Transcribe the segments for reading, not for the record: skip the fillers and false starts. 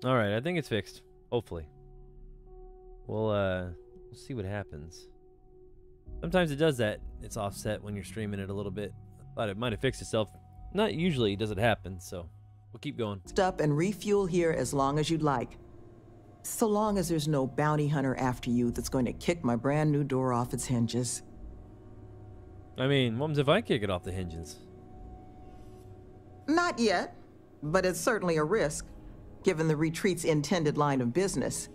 All right, I think it's fixed. Hopefully. We'll see what happens. Sometimes it does that. It's offset when you're streaming it a little bit. I thought it might have fixed itself. Not usually does it happen, so we'll keep going. Stop and refuel here as long as you'd like. So long as there's no bounty hunter after you that's going to kick my brand new door off its hinges. I mean, what if I kick it off the hinges? Not yet, but it's certainly a risk, given the retreat's intended line of business.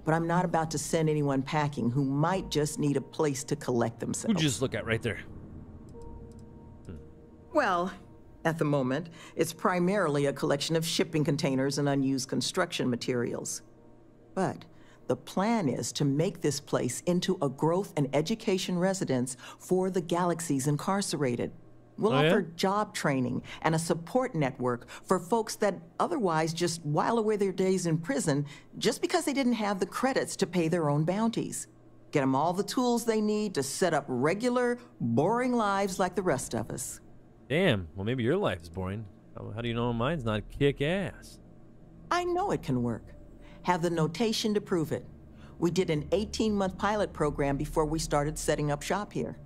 But I'm not about to send anyone packing who might just need a place to collect themselves. Who'd you just look at right there? Well, at the moment, it's primarily a collection of shipping containers and unused construction materials. But the plan is to make this place into a growth and education residence for the galaxy's incarcerated. We'll offer job training and a support network for folks that otherwise just while away their days in prison just because they didn't have the credits to pay their own bounties. Get them all the tools they need to set up regular, boring lives like the rest of us. Damn, well maybe your life is boring. How do you know mine's not kick-ass? I know it can work. Have the notation to prove it. We did an 18-month pilot program before we started setting up shop here.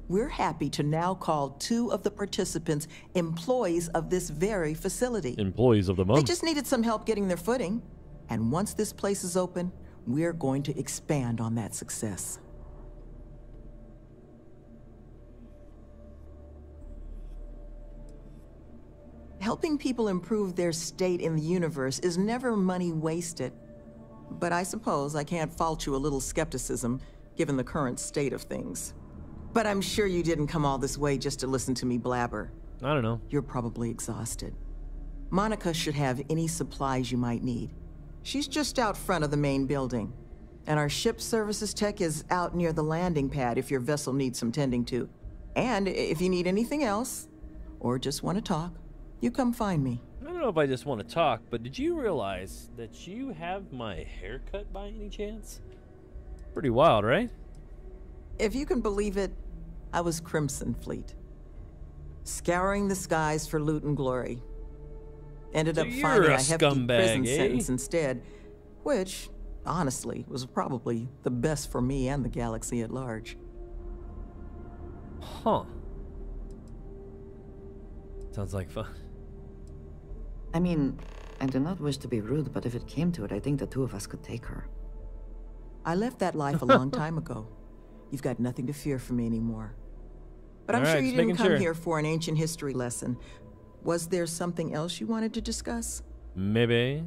We're happy to now call 2 of the participants employees of this very facility. Employees of the month. They just needed some help getting their footing. And once this place is open, we're going to expand on that success. Helping people improve their state in the universe is never money wasted. But I suppose I can't fault you a little skepticism, given the current state of things. But I'm sure you didn't come all this way just to listen to me blabber. I don't know. You're probably exhausted. Monica should have any supplies you might need. She's just out front of the main building. And our ship services tech is out near the landing pad if your vessel needs some tending to. And if you need anything else, or just want to talk, you come find me. I don't know if I just want to talk, but did you realize that you have my haircut by any chance? Pretty wild, right? If you can believe it, I was Crimson Fleet. Scouring the skies for loot and glory. Ended up finding a hefty prison sentence instead, which, honestly, was probably the best for me and the galaxy at large. Huh. Sounds like fun. I mean, I do not wish to be rude, but if it came to it, I think the 2 of us could take her. I left that life a long time ago. You've got nothing to fear from me anymore. But I'm sure you didn't come here for an ancient history lesson. Was there something else you wanted to discuss? Maybe.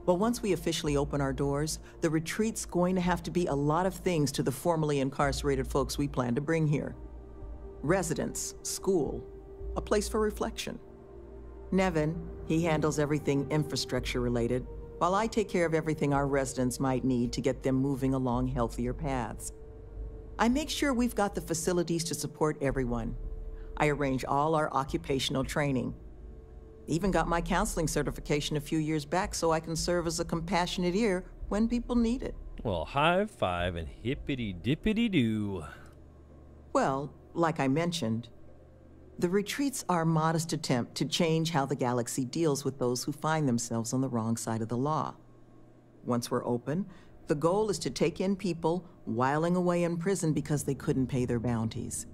Well, once we officially open our doors, the retreat's going to have to be a lot of things to the formerly incarcerated folks we plan to bring here. Residence, school, a place for reflection. Nevin, he handles everything infrastructure related, while I take care of everything our residents might need to get them moving along healthier paths. I make sure we've got the facilities to support everyone. I arrange all our occupational training. Even got my counseling certification a few years back so I can serve as a compassionate ear when people need it. Well, high five and hippity-dippity-doo. Well, like I mentioned, the retreat's our modest attempt to change how the galaxy deals with those who find themselves on the wrong side of the law. Once we're open, the goal is to take in people whiling away in prison because they couldn't pay their bounties.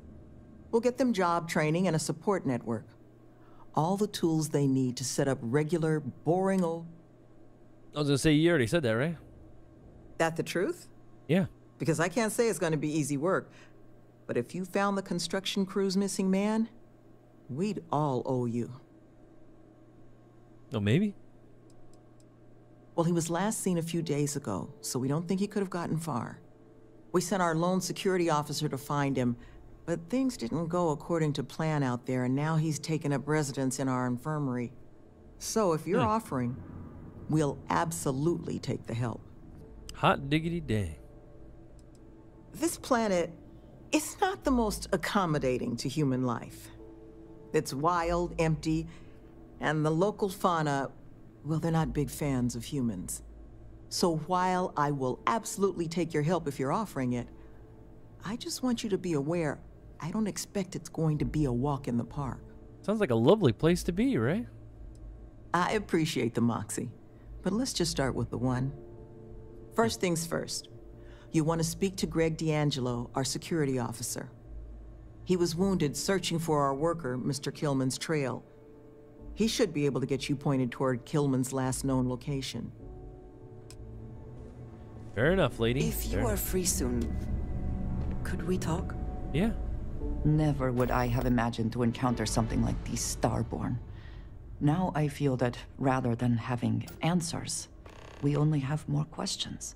We'll get them job training and a support network. All the tools they need to set up regular, boring old... I was gonna say, you already said that, right? That the truth? Yeah. Because I can't say it's gonna be easy work. But if you found the construction crew's missing man, we'd all owe you. Oh, maybe? Well, he was last seen a few days ago, so we don't think he could have gotten far. We sent our lone security officer to find him, but things didn't go according to plan out there, and now he's taken up residence in our infirmary. So if you're offering, we'll absolutely take the help. Hot diggity dang. This planet is not the most accommodating to human life. It's wild, empty, and the local fauna, well, they're not big fans of humans. So while I will absolutely take your help if you're offering it, I just want you to be aware I don't expect it's going to be a walk in the park. Sounds like a lovely place to be, right? I appreciate the moxie, but let's just start with the one. First things first. You want to speak to Greg D'Angelo, our security officer. He was wounded searching for our worker, Mr. Killman's trail. He should be able to get you pointed toward Killman's last known location. Fair enough, lady. If you are free soon, could we talk? Yeah. Never would I have imagined to encounter something like these Starborn. Now I feel that rather than having answers, we only have more questions.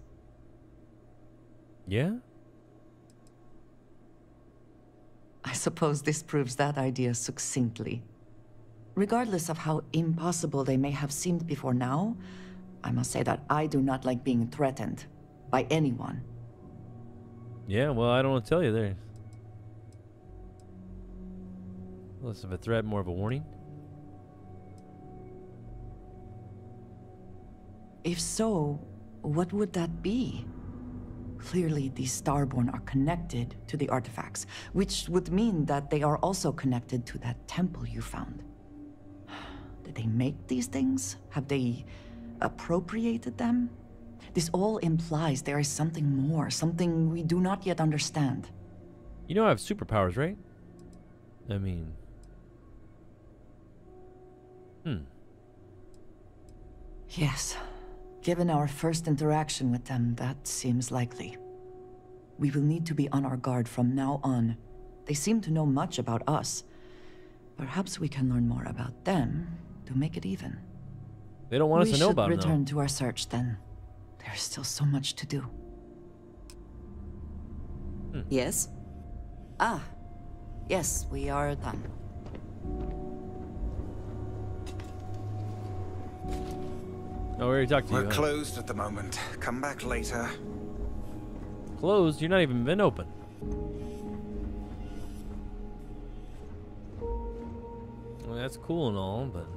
Yeah? I suppose this proves that idea succinctly. Regardless of how impossible they may have seemed before now, I must say that I do not like being threatened by anyone. Yeah, well, I don't want to tell you there. Less of a threat, more of a warning. If so, what would that be? Clearly, these Starborn are connected to the artifacts, which would mean that they are also connected to that temple you found. Did they make these things? Have they appropriated them? This all implies there is something more, something we do not yet understand. You know I have superpowers, right? I mean... Yes. Given our first interaction with them, that seems likely. We will need to be on our guard from now on. They seem to know much about us. Perhaps we can learn more about them to make it even. They don't want us to know about We them, should return to our search then. There's still so much to do. Yes? Ah. Yes, we are done. Oh, we already talked to you. We're Huh? closed at the moment. Come back later. Closed? You're not even been open. Well, that's cool and all, but...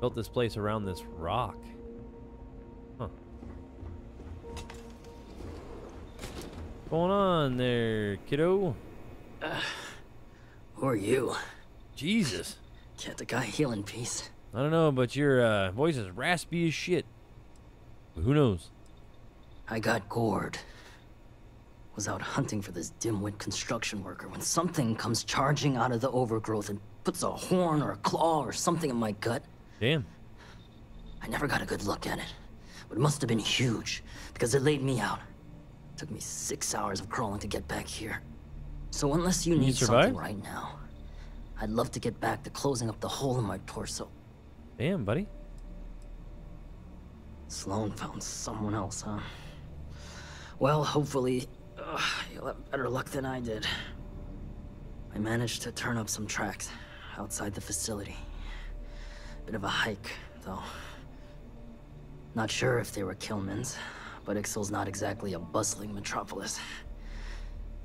Built this place around this rock. Huh. What's going on there, kiddo? Who are you? Jesus. Can't the guy heal in peace? I don't know, but your voice is raspy as shit. But who knows? I got gored. Was out hunting for this dimwit construction worker when something comes charging out of the overgrowth and puts a horn or a claw or something in my gut. Damn. I never got a good look at it, but it must have been huge because it laid me out. Took me 6 hours of crawling to get back here. So unless you need something right now, I'd love to get back to closing up the hole in my torso. Damn, buddy. Sloan found someone else, huh? Well, hopefully, you'll have better luck than I did. I managed to turn up some tracks outside the facility. Bit of a hike, though. Not sure if they were Killman's, but Ixyll's not exactly a bustling metropolis.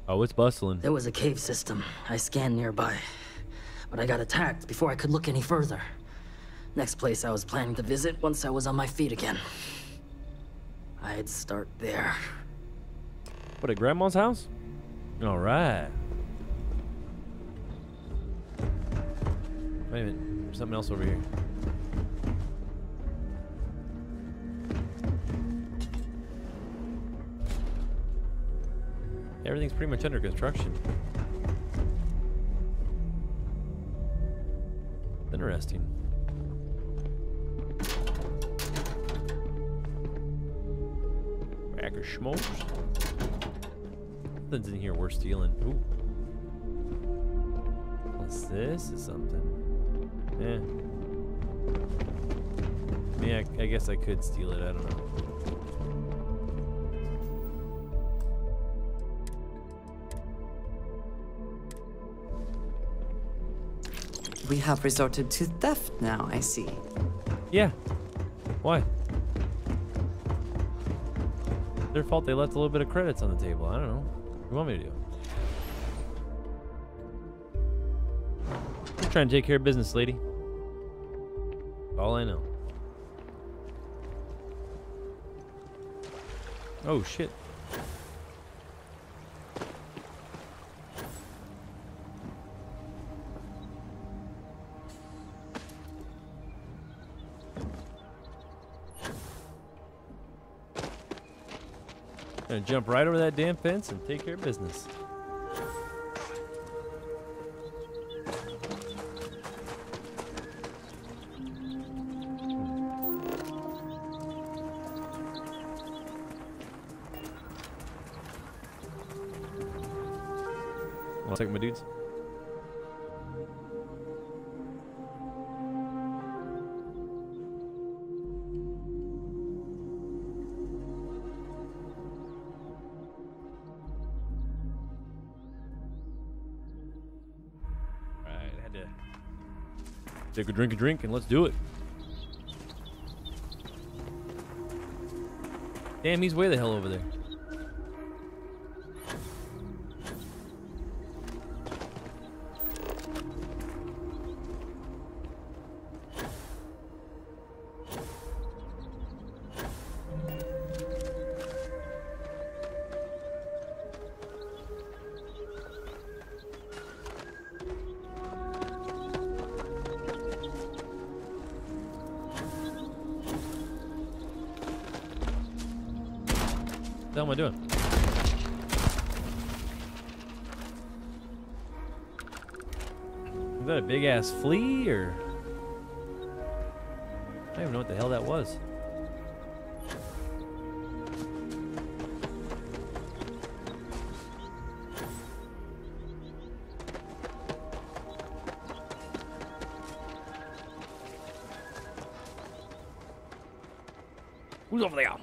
Oh, it's bustling. There was a cave system I scanned nearby, but I got attacked before I could look any further. Next place I was planning to visit once I was on my feet again. I'd start there. What, at Grandma's house? All right. Wait a minute. There's something else over here. Everything's pretty much under construction. Interesting. Bag of smokes. Nothing's in here worth stealing. Ooh. What's this? Is something. Yeah, I guess I could steal it. I don't know. We have resorted to theft now, I see. Yeah. Why? Their fault they left a little bit of credits on the table. I don't know. What do you want me to do? I'm trying to take care of business, lady. All I know. Oh, shit. Gonna jump right over that damn fence and take care of business. One second, my dudes. Take a drink, and let's do it. Damn, he's way the hell over there. What the hell am I doing? Is that a big ass flea or? I don't even know what the hell that was. Who's over there?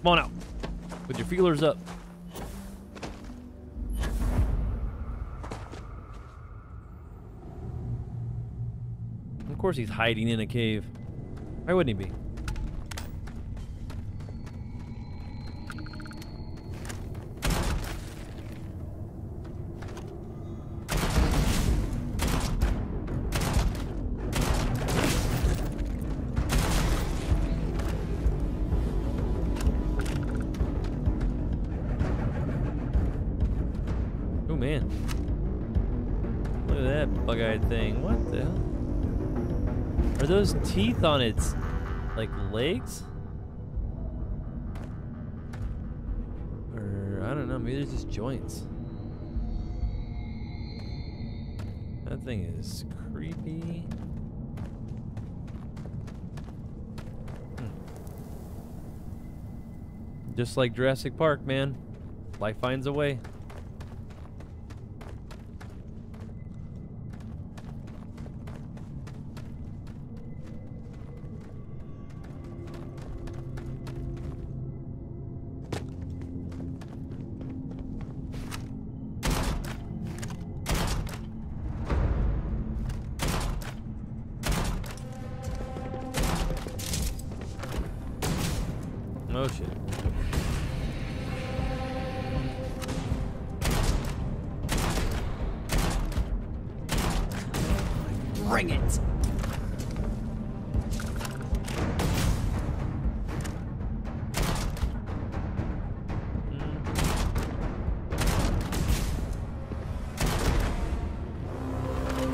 Come on out. Put your feelers up. Of course he's hiding in a cave. Why wouldn't he be? Oh man. Look at that bug-eyed thing. What the hell? Are those teeth on its, like, legs? Or, I don't know, maybe they're just joints. That thing is creepy. Just like Jurassic Park, man. Life finds a way. Oh shit. Bring it!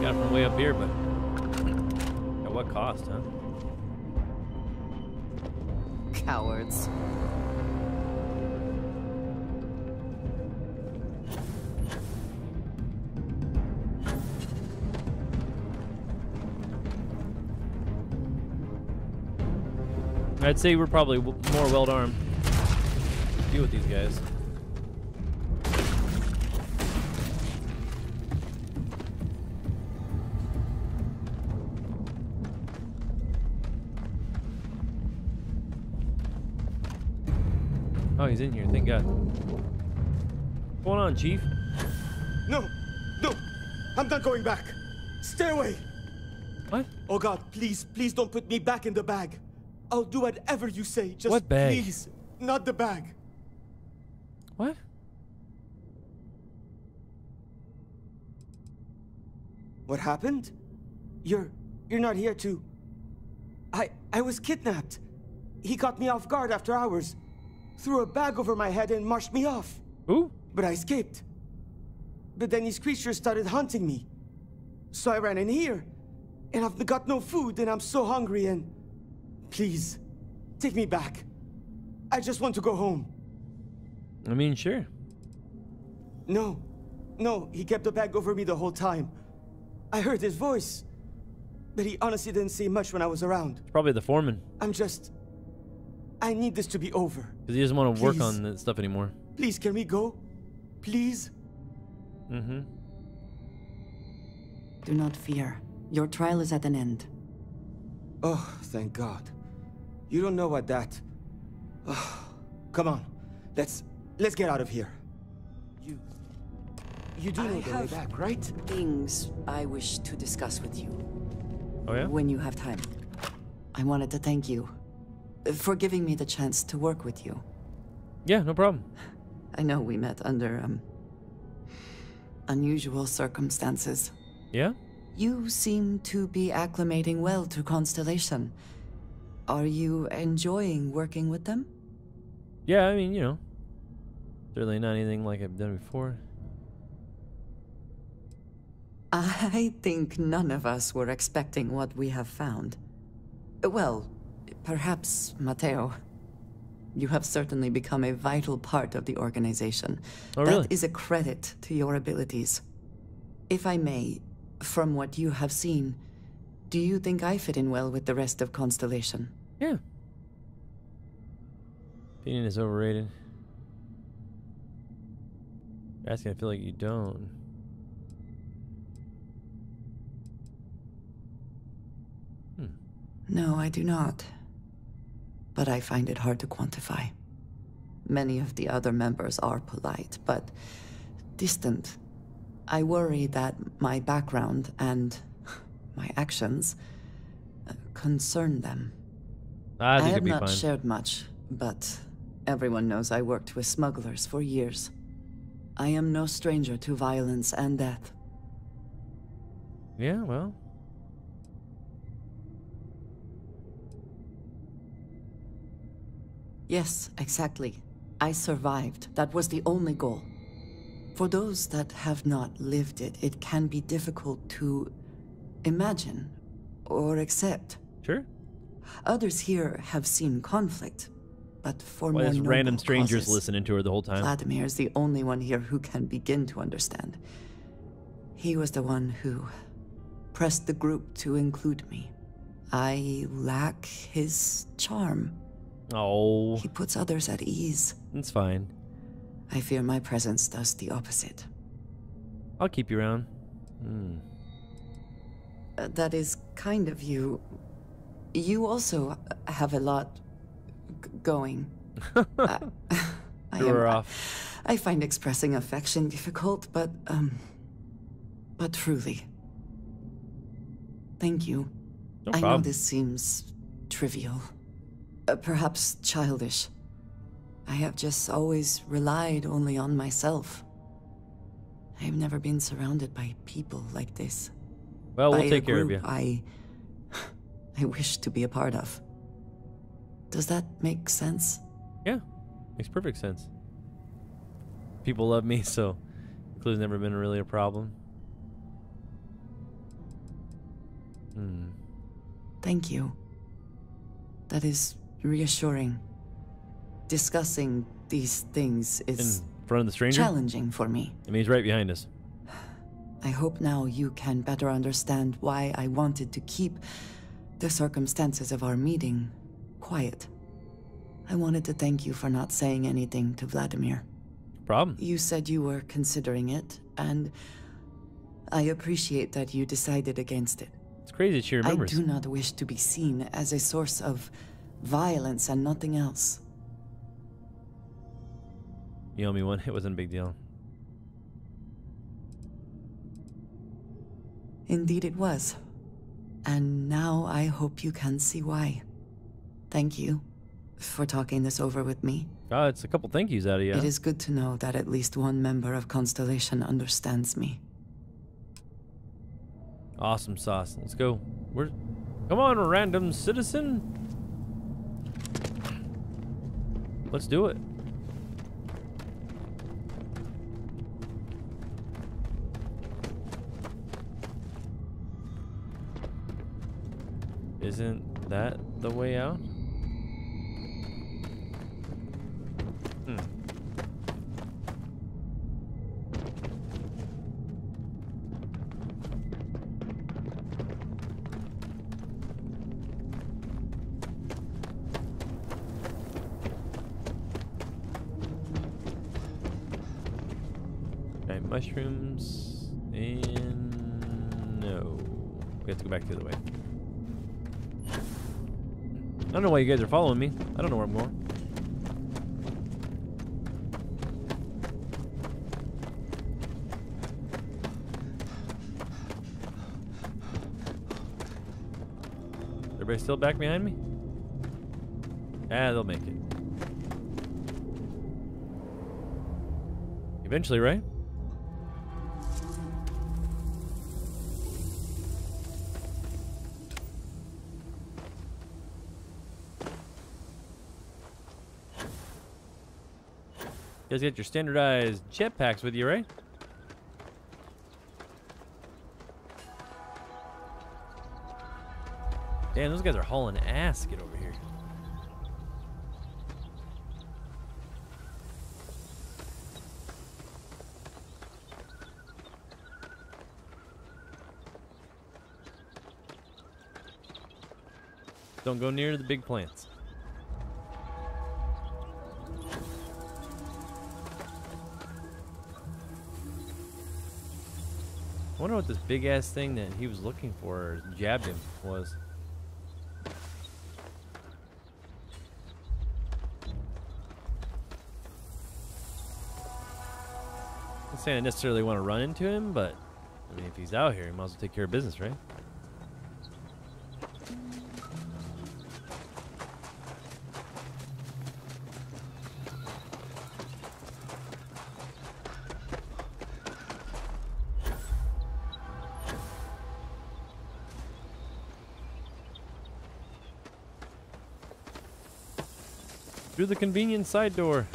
Got it from way up here, but at what cost, huh? Cowards. I'd say we're probably more well-armed to deal with these guys. Oh, he's in here, thank God. What's going on, Chief? No! No! I'm not going back! Stay away! What? Oh God, please, please don't put me back in the bag. I'll do whatever you say. Just What bag? please, not the bag. What? What happened? You're not here to... I was kidnapped. He caught me off guard after hours. Threw a bag over my head and marched me off. Who? But I escaped. But then these creatures started hunting me. So I ran in here. And I've got no food and I'm so hungry and... Please, take me back. I just want to go home. I mean, sure. No, he kept the bag over me the whole time. I heard his voice, but he honestly didn't say much when I was around. It's probably the foreman. I need this to be over. Because he doesn't want to work Please. on that stuff anymore. Please, can we go? Please? Mm-hmm. Do not fear. Your trial is at an end. Oh, thank God. You don't know what that... Oh, come on. Let's get out of here. You do know the way back, right? Things I wish to discuss with you. Oh, yeah? When you have time. I wanted to thank you for giving me the chance to work with you. Yeah, no problem. I know we met under, unusual circumstances. Yeah? You seem to be acclimating well to Constellation. Are you enjoying working with them? Yeah, I mean, you know. Certainly not anything like I've done before. I think none of us were expecting what we have found. Well, perhaps Mateo. You have certainly become a vital part of the organization. Oh, really? That is a credit to your abilities. If I may, from what you have seen, do you think I fit in well with the rest of Constellation? Yeah. Opinion is overrated. You're asking, I feel like you don't. No, I do not. But I find it hard to quantify. Many of the other members are polite, but distant. I worry that my background and my actions concern them. I think have it'd be not fine. shared much, but everyone knows I worked with smugglers for years. I am no stranger to violence and death. Yeah, well. Yes, exactly. I survived. That was the only goal. For those that have not lived it, it can be difficult to imagine or accept. Sure. Others here have seen conflict, but for Why more there's noble random strangers causes. listening to her the whole time. Vladimir is the only one here who can begin to understand. He was the one who pressed the group to include me. I lack his charm. Oh, He puts others at ease. it's fine. I fear my presence does the opposite. I'll keep you around. That is kind of you. You also have a lot going. Threw her off. I find expressing affection difficult, but truly. Thank you. No I know problem. this seems trivial. Perhaps childish. I have just always relied only on myself. I have never been surrounded by people like this. Well, we'll By take a care of group you. I wish to be a part of. Does that make sense? Yeah, makes perfect sense. People love me, so clue's never been really a problem. Thank you. That is reassuring. Discussing these things is In front of the stranger? challenging for me. I mean, he's right behind us. I hope now you can better understand why I wanted to keep the circumstances of our meeting quiet. I wanted to thank you for not saying anything to Vladimir. Problem? You said you were considering it, and I appreciate that you decided against it. It's crazy she remembers. I do not wish to be seen as a source of violence and nothing else. You owe me one. It wasn't a big deal. Indeed it was. And now I hope you can see why. Thank you for talking this over with me. God, it's a couple thank yous out of you. It is good to know that at least one member of Constellation understands me. Awesome sauce. Let's go. Come on, random citizen. Let's do it. Isn't that the way out? Okay, mushrooms and no. We have to go back the other way. I don't know why you guys are following me. I don't know where I'm going. Everybody still back behind me? Ah, they'll make it. Eventually, right? You guys get your standardized jetpacks with you, right? Damn, those guys are hauling ass to get over here. Don't go near the big plants. I wonder what this big ass thing that he was looking for or jabbed him was. I'm not saying I necessarily want to run into him, but I mean, if he's out here, he might as well take care of business, right? Through the convenient side door.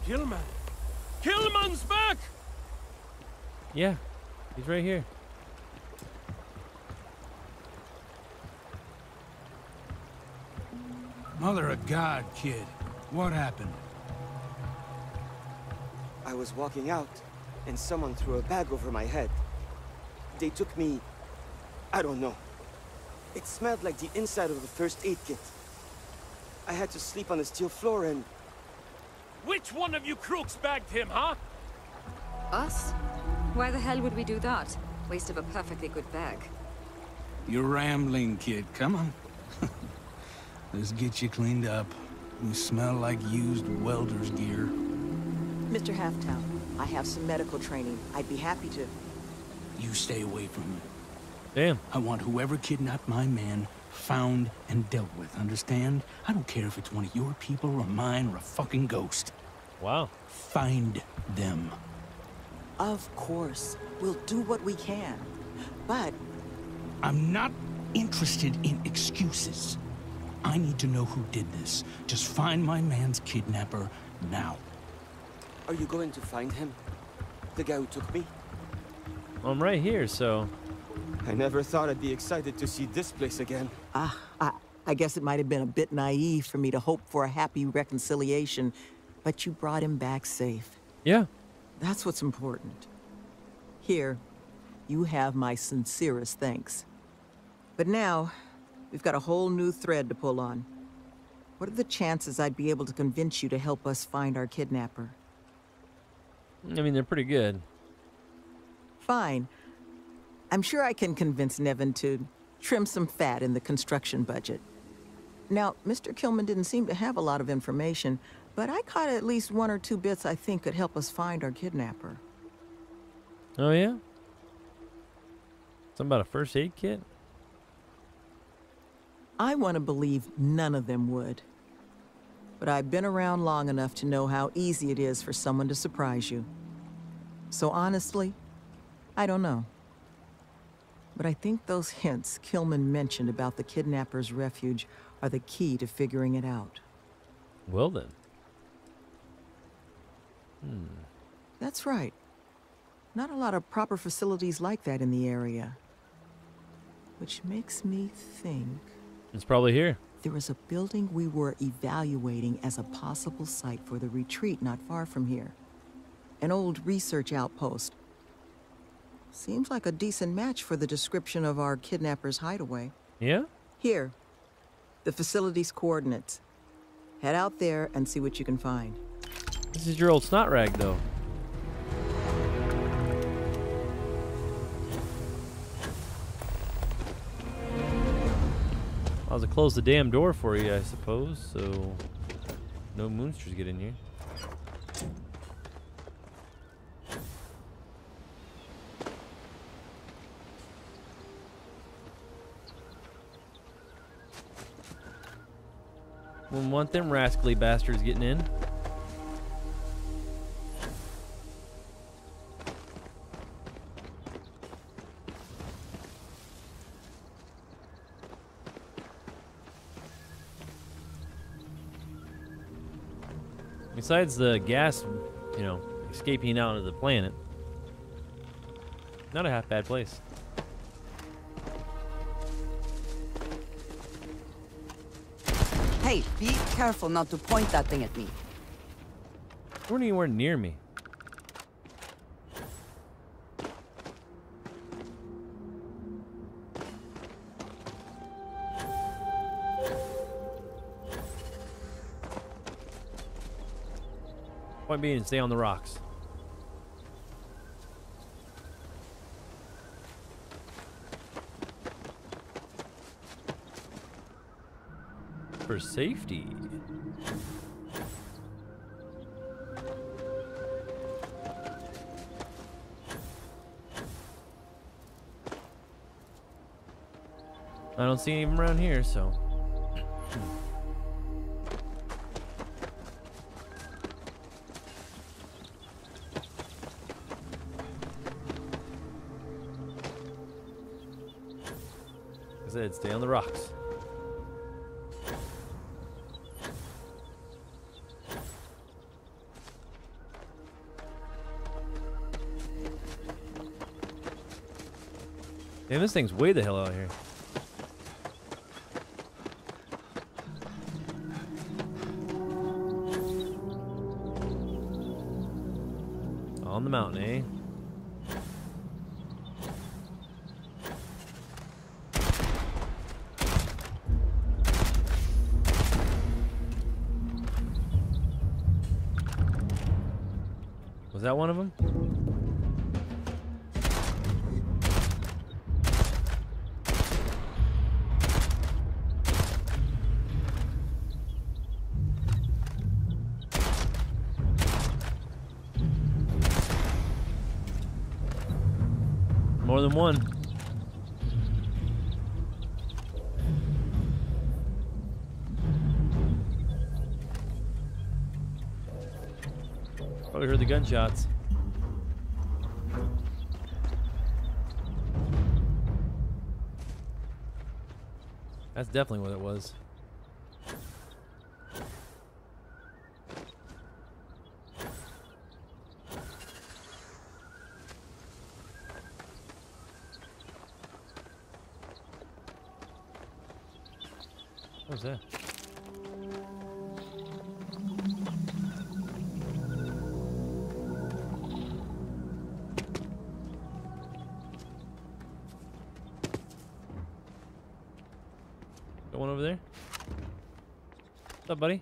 Killman! Killman's back! Yeah, he's right here. Mother of God, kid. What happened? I was walking out, and someone threw a bag over my head. They took me... I don't know. It smelled like the inside of the first aid kit. I had to sleep on the steel floor and... Which one of you crooks bagged him, huh? Us? Why the hell would we do that? Waste of a perfectly good bag. You're rambling, kid. Come on. Let's get you cleaned up. You smell like used welder's gear. Mr. Halftown, I have some medical training. I'd be happy to... You stay away from him. Damn. I want whoever kidnapped my man found and dealt with, understand? I don't care if it's one of your people or mine or a fucking ghost. Wow. Find them. Of course. We'll do what we can. But... I'm not interested in excuses. I need to know who did this. Just find my man's kidnapper now. Are you going to find him? The guy who took me? I'm right here, so... I never thought I'd be excited to see this place again. I guess it might have been a bit naive for me to hope for a happy reconciliation, but you brought him back safe. Yeah. That's what's important. Here, you have my sincerest thanks. But now, we've got a whole new thread to pull on. What are the chances I'd be able to convince you to help us find our kidnapper? I mean, they're pretty good. Fine. I'm sure I can convince Nevin to trim some fat in the construction budget. Now, Mr. Killman didn't seem to have a lot of information, but I caught at least one or two bits I think could help us find our kidnapper. Oh, yeah? Something about a first aid kit? I want to believe none of them would. But I've been around long enough to know how easy it is for someone to surprise you. So honestly, I don't know. But I think those hints Killman mentioned about the kidnapper's refuge are the key to figuring it out. Well then. That's right. Not a lot of proper facilities like that in the area. Which makes me think... It's probably here. There was a building we were evaluating as a possible site for the retreat not far from here. An old research outpost. Seems like a decent match for the description of our kidnapper's hideaway. Yeah? Here. The facility's coordinates. Head out there and see what you can find. This is your old snot rag, though. I'll have to close the damn door for you, I suppose, so no moonsters get in here. Wouldn't want them rascally bastards getting in. Besides the gas, you know, escaping out of the planet, not a half bad place. Hey, be careful not to point that thing at me. You weren't anywhere near me. Point being, stay on the rocks. For safety. I don't see any of them around here, so. Like I said, stay on the rocks. Damn, this thing's way the hell out here. On the mountain, eh? Was that one of them? More than one. Probably heard the gunshots. That's definitely what it was. What was that? Got one over there? What's up, buddy?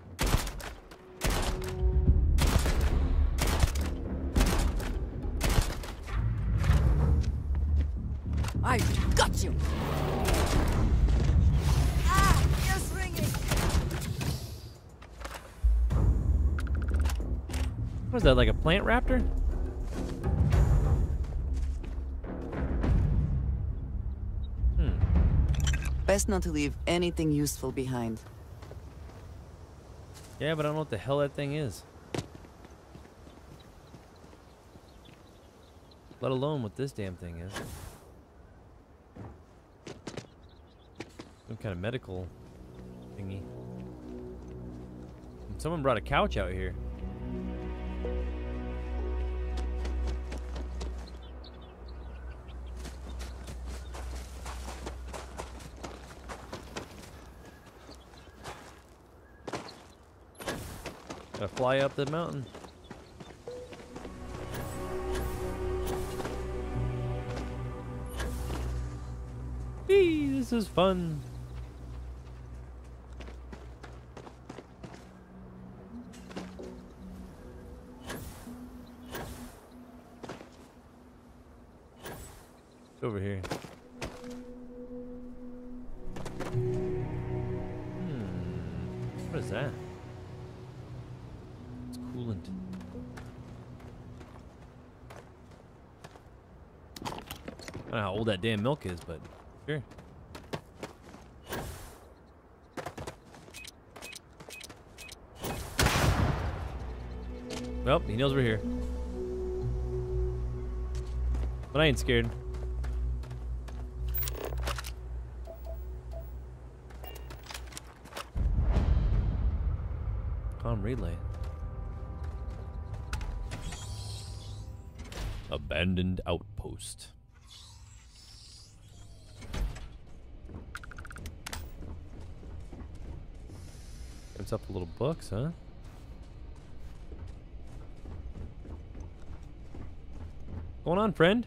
I got you! What is that, like a plant raptor? Best not to leave anything useful behind. Yeah, but I don't know what the hell that thing is. Let alone what this damn thing is. Some kind of medical thingy. Someone brought a couch out here. Gotta fly up the mountain. This is fun. Over here. What is that? It's coolant. I don't know how old that damn milk is, but sure. Well, he knows we're here. But I ain't scared. Relay. Abandoned outpost. Gives up a little books, huh? What's going on, friend?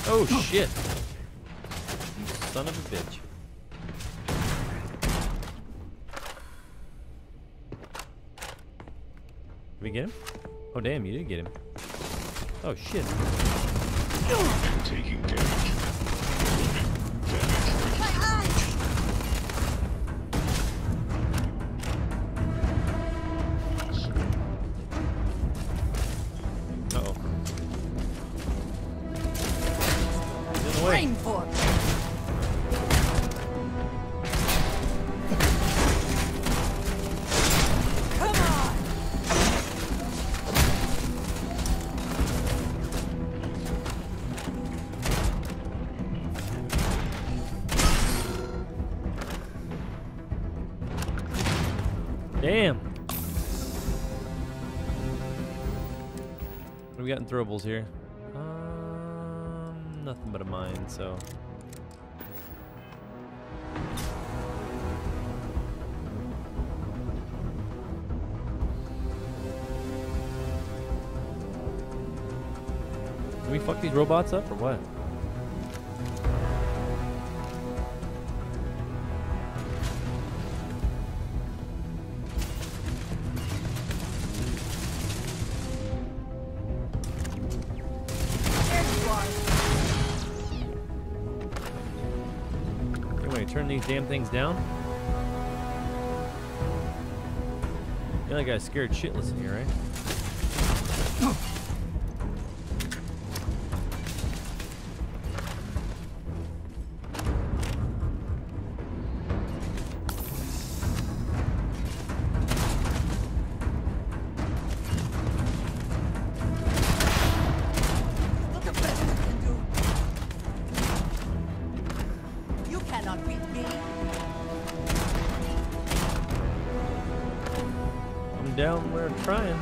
Oh shit! You son of a bitch. Did we get him? Oh damn, you did get him. Oh shit. Taking damage. Uh-oh. Get away. Rainforest. Damn. What do we got in throwables here? Nothing but a mine, so. Can we fuck these robots up or what? Turn these damn things down. The other guy's scared shitless in here, right? Down, we're trying.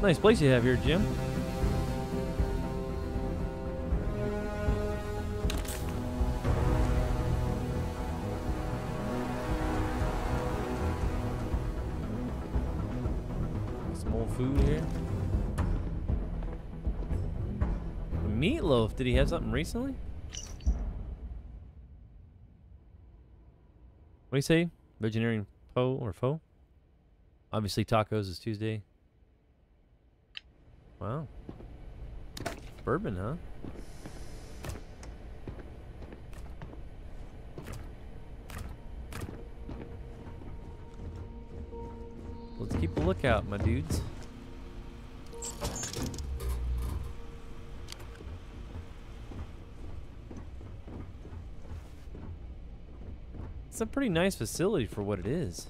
Nice place you have here, Jim. Food here. Meatloaf, did he have something recently? What do you say? Vegetarian foe or foe? Obviously tacos is Tuesday. Wow. Bourbon, huh? Let's keep a lookout, my dudes. It's a pretty nice facility for what it is.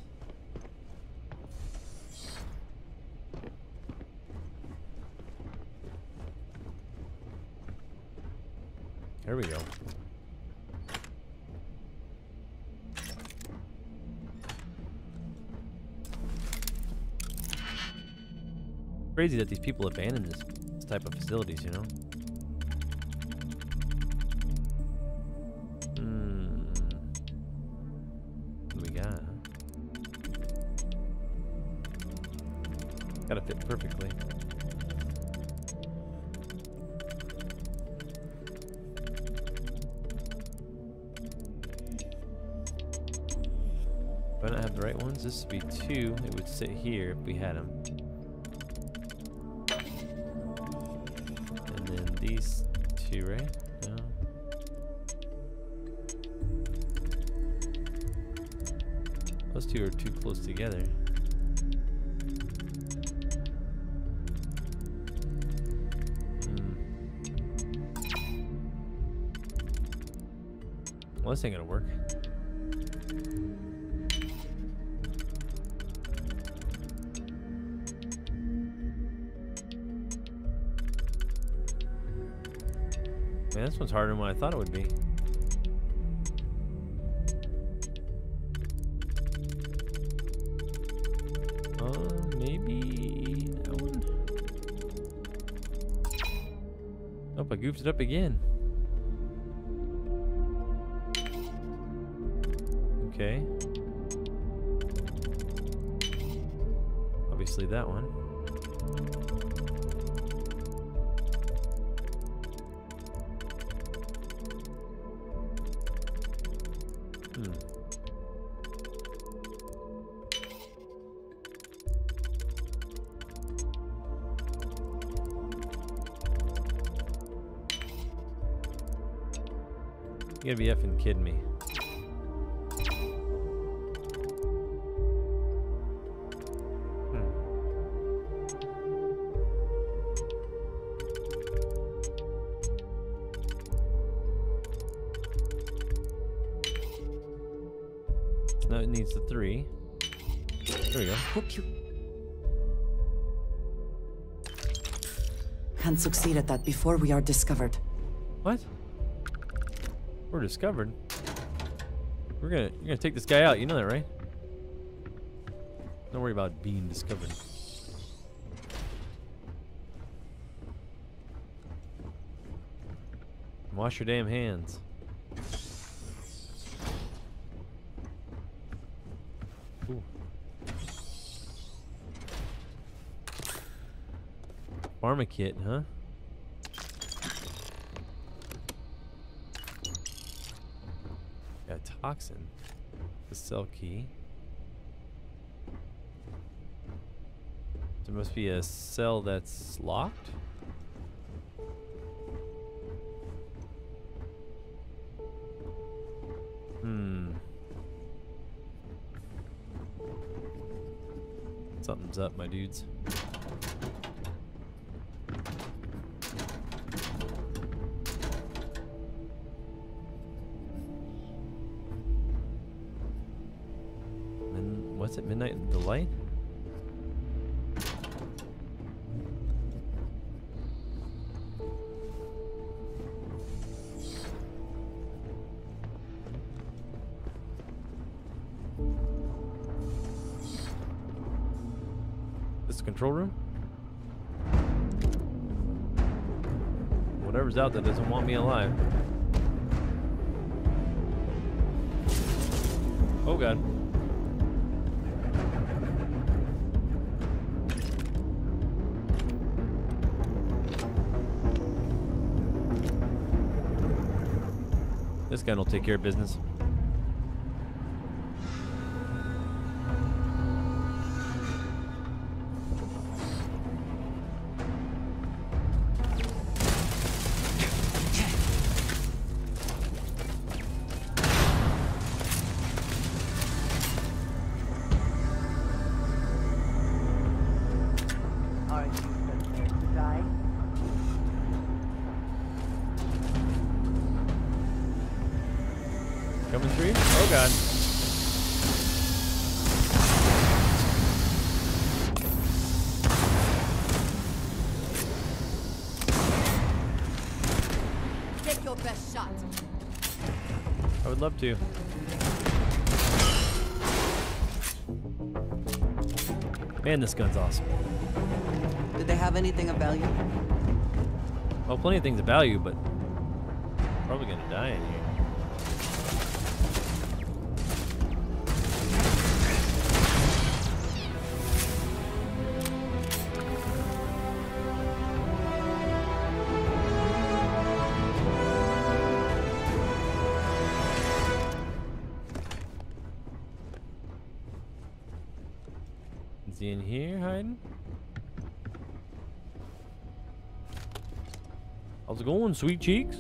There we go. Crazy that these people abandon this type of facilities, you know? What do we got? Gotta fit perfectly. Do I not have the right ones? This would be 2. It would sit here if we had them. And then these 2, right? No. Those 2 are too close together. Well, this ain't gonna work. Man, this one's harder than what I thought it would be. Maybe that one? Oh, I goofed it up again. Okay. Obviously that one. You gotta be effing kidding me. Now it needs the 3. There we go. Hope you can succeed at that before we are discovered. What? We're discovered. You're gonna take this guy out. You know that, right? Don't worry about being discovered. Wash your damn hands. Ooh. Pharma kit, huh? Got a toxin. The cell key. There must be a cell that's locked. Something's up, my dudes. And what's it? Midnight in the light? Control room? Whatever's out there doesn't want me alive. Oh god. This guy will take care of business. Coming through you? Oh god. Take your best shot. I would love to. Man, this gun's awesome. Did they have anything of value? Well, plenty of things of value, but probably gonna die in here. Is he in here hiding? How's it going, sweet cheeks?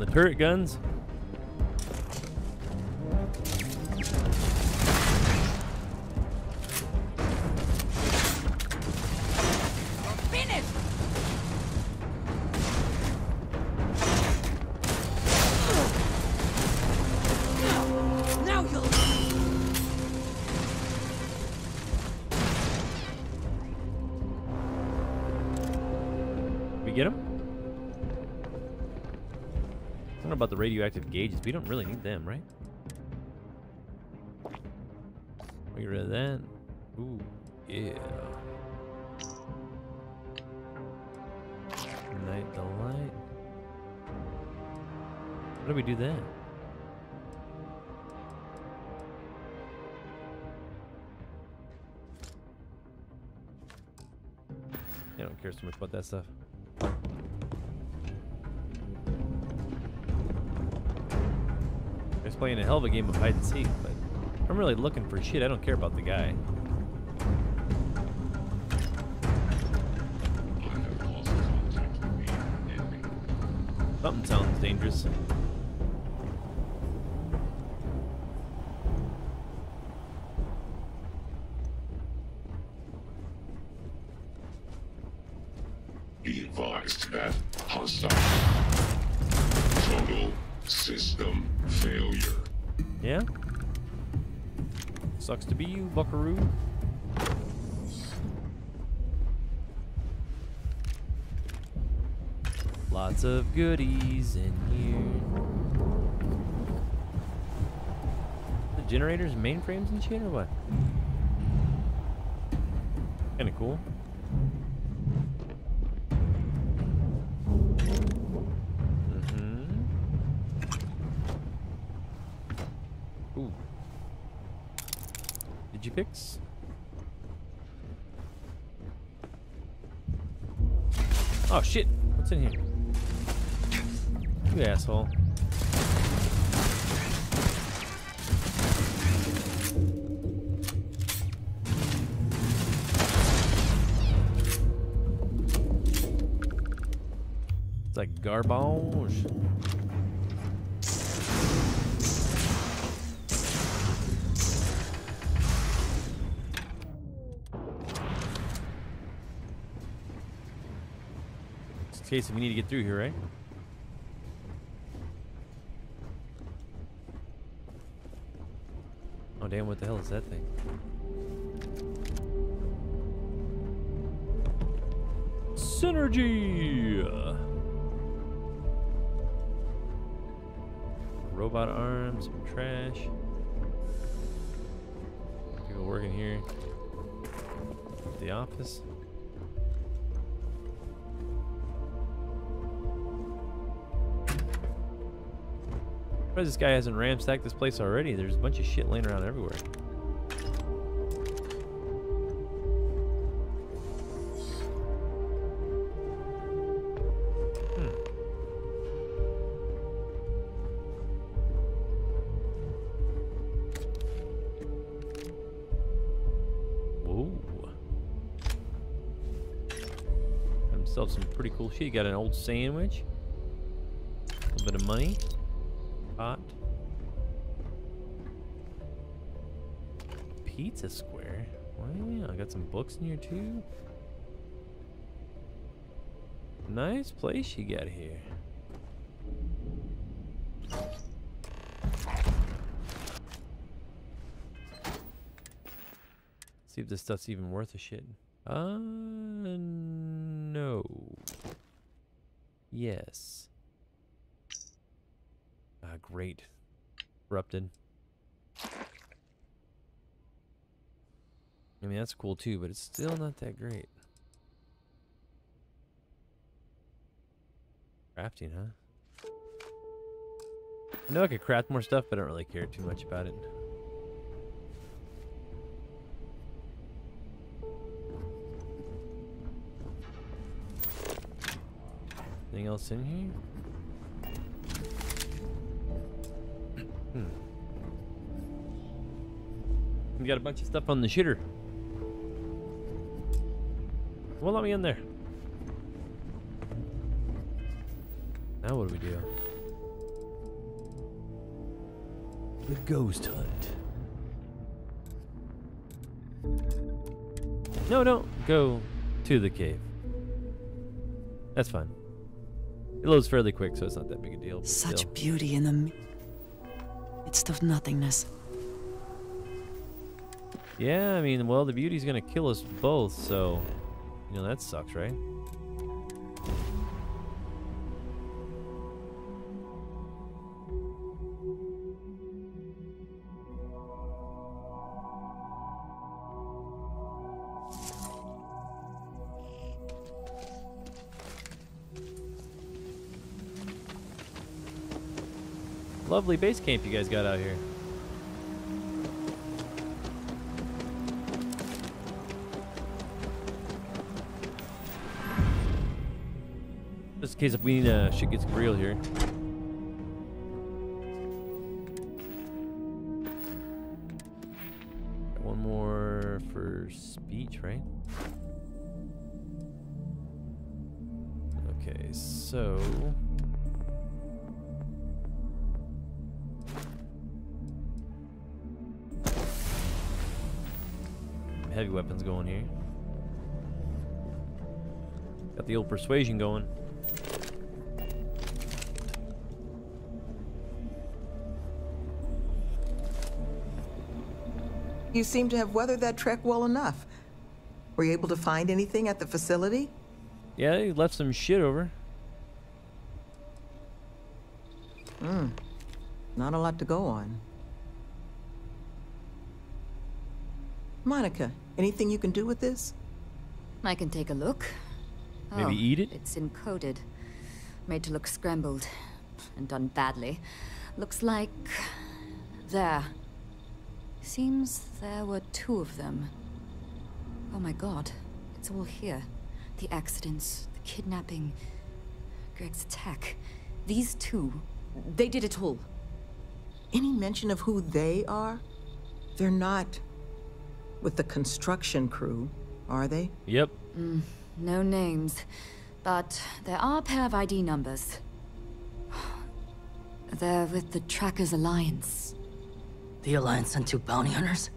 The turret guns. Get him? I don't know about the radioactive gauges. We don't really need them, right? Get rid of that. Ooh, yeah. Ignite the light. How do we do that? I don't care so much about that stuff. He's playing a hell of a game of hide and seek, but I'm really looking for shit. I don't care about the guy. Something sounds dangerous. Be advised that hostile. Total system failure. Yeah? Sucks to be you, buckaroo. Lots of goodies in here. The generators and mainframes and shit, or what? Kinda cool. Ooh. Did you fix? Oh shit! What's in here? You asshole. It's like garbage. In case we need to get through here, right? Oh damn, what the hell is that thing? Synergy! Robot arms, some trash. People working here. The office. Surprised this guy hasn't ransacked this place already. There's a bunch of shit laying around everywhere. Whoa. Got himself some pretty cool shit. He got an old sandwich. A little bit of money. Pot. Pizza square. Wow, I got some books in here too. Nice place you got here. See if this stuff's even worth a shit. Yes. Ah, great. Corrupted. I mean, that's cool too, but it's still not that great. Crafting, huh? I know I could craft more stuff, but I don't really care too much about it. Anything else in here? We got a bunch of stuff on the shitter. Won't let me in there. Now what do we do? The ghost hunt. No, don't go to the cave. That's fine. It loads fairly quick, so it's not that big a deal. But Such still. beauty in the midst of nothingness. Yeah, I mean, well, the beauty's gonna kill us both, so you know that sucks, right? Lovely base camp you guys got out here. Just in case if we need shit gets real here. Got one more for speech, right? Okay, so heavy weapons going here. Got the old persuasion going. You seem to have weathered that trek well enough. Were you able to find anything at the facility? Yeah, he left some shit over. Not a lot to go on. Monica, anything you can do with this? I can take a look. Maybe eat it? It's encoded. Made to look scrambled. And done badly. Looks like... there. Seems there were 2 of them. Oh my god. It's all here. The accidents, the kidnapping, Greg's attack. These 2, they did it all. Any mention of who they are? They're not with the construction crew, are they? Yep. No names. But there are a pair of ID numbers. They're with the Trackers Alliance. The Alliance sent 2 bounty hunters?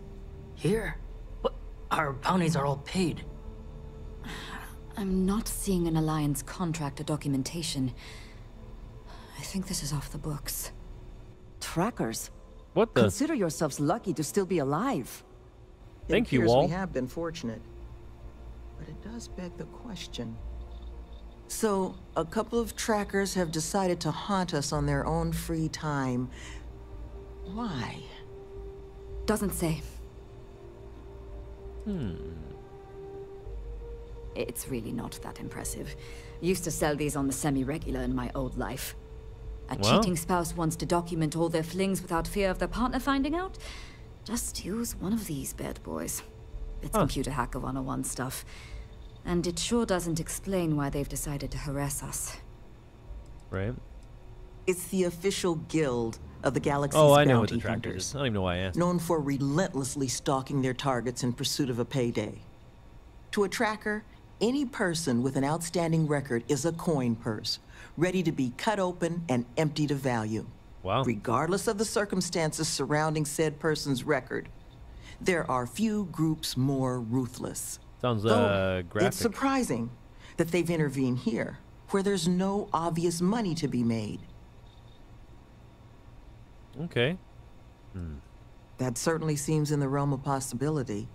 Here? What? Our bounties are all paid. I'm not seeing an Alliance contract or documentation. I think this is off the books. Trackers. What the? Consider yourselves lucky to still be alive. Thank you, It appears Wall. we have been fortunate. But it does beg the question. So, a couple of trackers have decided to haunt us on their own free time. Why? Doesn't say. It's really not that impressive. Used to sell these on the semi-regular in my old life. A Well. cheating spouse wants to document all their flings without fear of their partner finding out? Just use one of these bad boys. It's computer hacker 101 stuff. And it sure doesn't explain why they've decided to harass us. Right. It's the official guild of the Galaxy's Oh, I know what bounty the Trackers hunters, is. I don't even know why I asked. known for relentlessly stalking their targets in pursuit of a payday. To a tracker, any person with an outstanding record is a coin purse, ready to be cut open and emptied of value. Wow. Regardless of the circumstances surrounding said person's record, there are few groups more ruthless. Sounds Though graphic. it's surprising that they've intervened here, where there's no obvious money to be made. Okay. That certainly seems in the realm of possibility.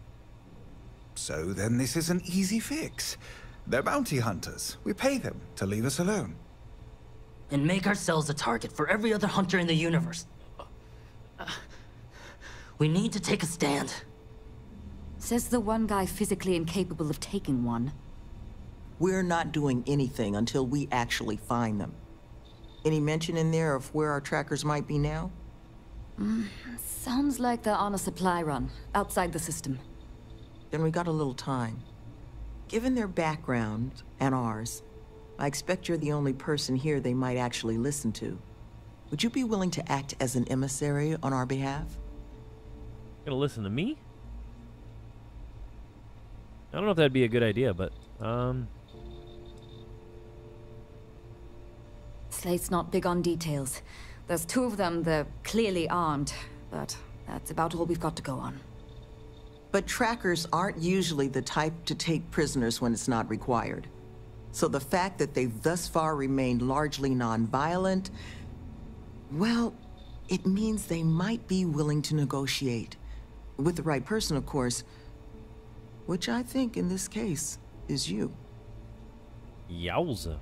So then this is an easy fix. They're bounty hunters. We pay them to leave us alone. and make ourselves a target for every other hunter in the universe. We need to take a stand. Says the one guy physically incapable of taking one. We're not doing anything until we actually find them. Any mention in there of where our trackers might be now? Sounds like they're on a supply run, outside the system. Then we got a little time. Given their background, and ours, I expect you're the only person here they might actually listen to. Would you be willing to act as an emissary on our behalf? Gonna listen to me? I don't know if that'd be a good idea, but, Slate's not big on details. There's two of them, they're clearly armed, but that's about all we've got to go on. But trackers aren't usually the type to take prisoners when it's not required. So the fact that they've thus far remained largely non-violent, well, it means they might be willing to negotiate. With the right person, of course. Which I think, in this case, is you. Yowza.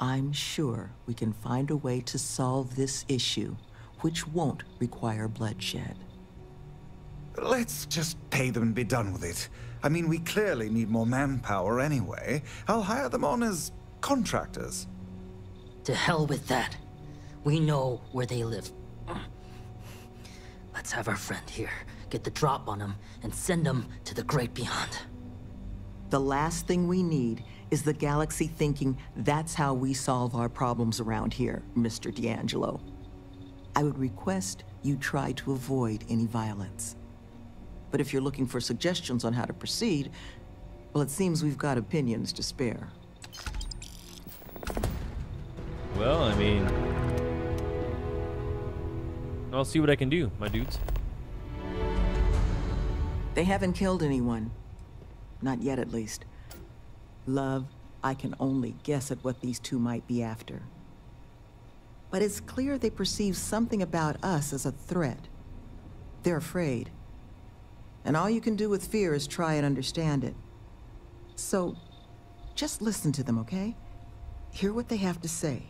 I'm sure we can find a way to solve this issue, which won't require bloodshed. Let's just pay them and be done with it. I mean, we clearly need more manpower anyway. I'll hire them on as contractors. To hell with that. We know where they live. Let's have our friend here get the drop on them and send them to the great beyond. The last thing we need is the galaxy thinking that's how we solve our problems around here, Mr. D'Angelo. I would request you try to avoid any violence. But if you're looking for suggestions on how to proceed, well, it seems we've got opinions to spare. Well, I mean, I'll see what I can do, my dudes. They haven't killed anyone. Not yet, at least. Love, I can only guess at what these two might be after. But it's clear they perceive something about us as a threat. They're afraid. And all you can do with fear is try and understand it. So, just listen to them, okay? Hear what they have to say.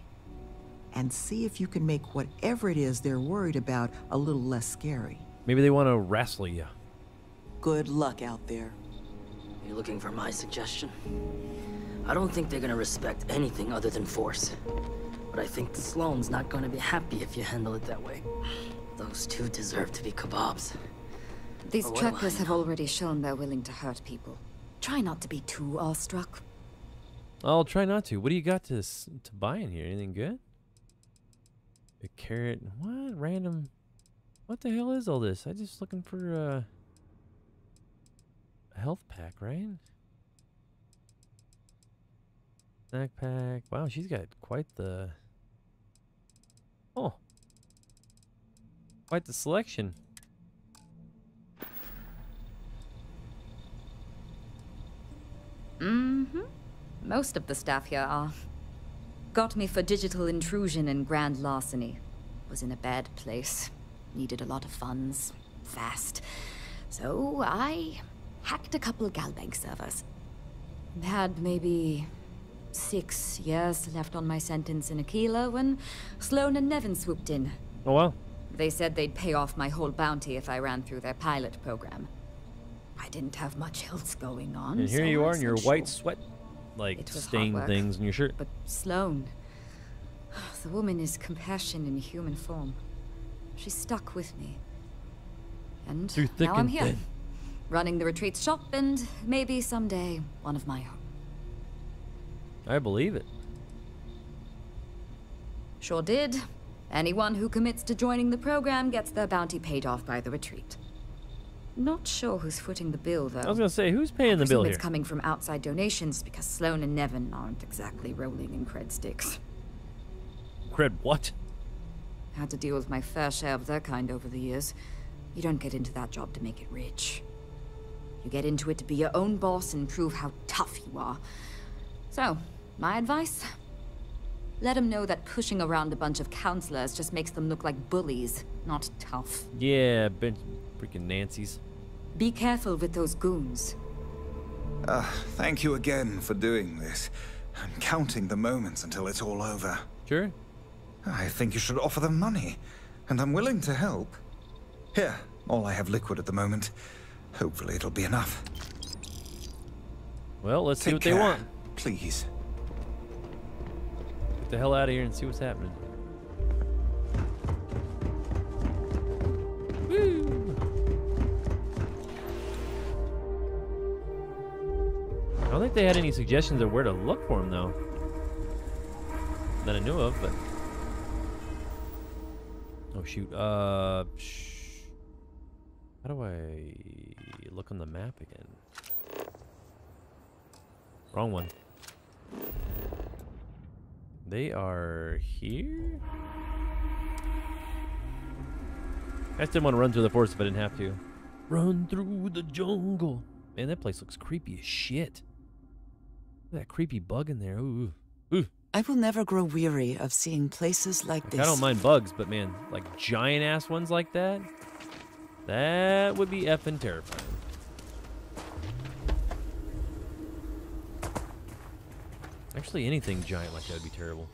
And see if you can make whatever it is they're worried about a little less scary. Maybe they want to wrestle you. Good luck out there. You looking for my suggestion? I don't think they're gonna respect anything other than force. But I think Sloane's not gonna be happy if you handle it that way. Those two deserve to be kebabs. These trackers have already shown they're willing to hurt people. Try not to be too awestruck. I'll try not to. What do you got to buy in here? Anything good? A carrot. What? Random. What the hell is all this? I just looking for a health pack, right? Snack pack. Wow, she's got quite the... Oh. Quite the selection. Most of the staff here are. Got me for digital intrusion and grand larceny. Was in a bad place. Needed a lot of funds. Fast. So I hacked a couple Galbank servers. Had maybe 6 years left on my sentence in Ixyll when Sloane and Nevin swooped in. Oh, wow. They said they'd pay off my whole bounty if I ran through their pilot program. I didn't have much else going on. And here so you I are in your said white sure. sweat, like It was stain hard work, things in your shirt. But Sloane, the woman is compassion in human form. She stuck with me. And Through thick now I'm and here, thin. running the retreat shop and maybe someday one of my own. I believe it. Sure did. Anyone who commits to joining the program gets their bounty paid off by the retreat. Not sure who's footing the bill, though. I was gonna say, who's paying the I bill presume here? it's coming from outside donations because Sloane and Nevin aren't exactly rolling in cred sticks. Cred what? Had to deal with my fair share of their kind over the years. You don't get into that job to make it rich. You get into it to be your own boss and prove how tough you are. So, my advice? Let them know that pushing around a bunch of counselors just makes them look like bullies, not tough. Yeah, freaking Nancy's. Be careful with those goons. Thank you again for doing this. I'm counting the moments until it's all over. Sure. I think you should offer them money, and I'm willing to help. Here, all I have liquid at the moment. Hopefully it'll be enough. Well, let's see Take what care, they want. Please. Get the hell out of here and see what's happening. Woo! I don't think they had any suggestions of where to look for him, though. That I knew of, but... Oh, shoot. How do I look on the map again? Wrong one. They are here? I just didn't want to run through the forest if I didn't have to. Run through the jungle. Man, that place looks creepy as shit. Look at that creepy bug in there. Ooh. Ooh. I will never grow weary of seeing places like this. I don't mind bugs, but man, like giant-ass ones like that? That would be effing terrifying. Actually, anything giant like that would be terrible.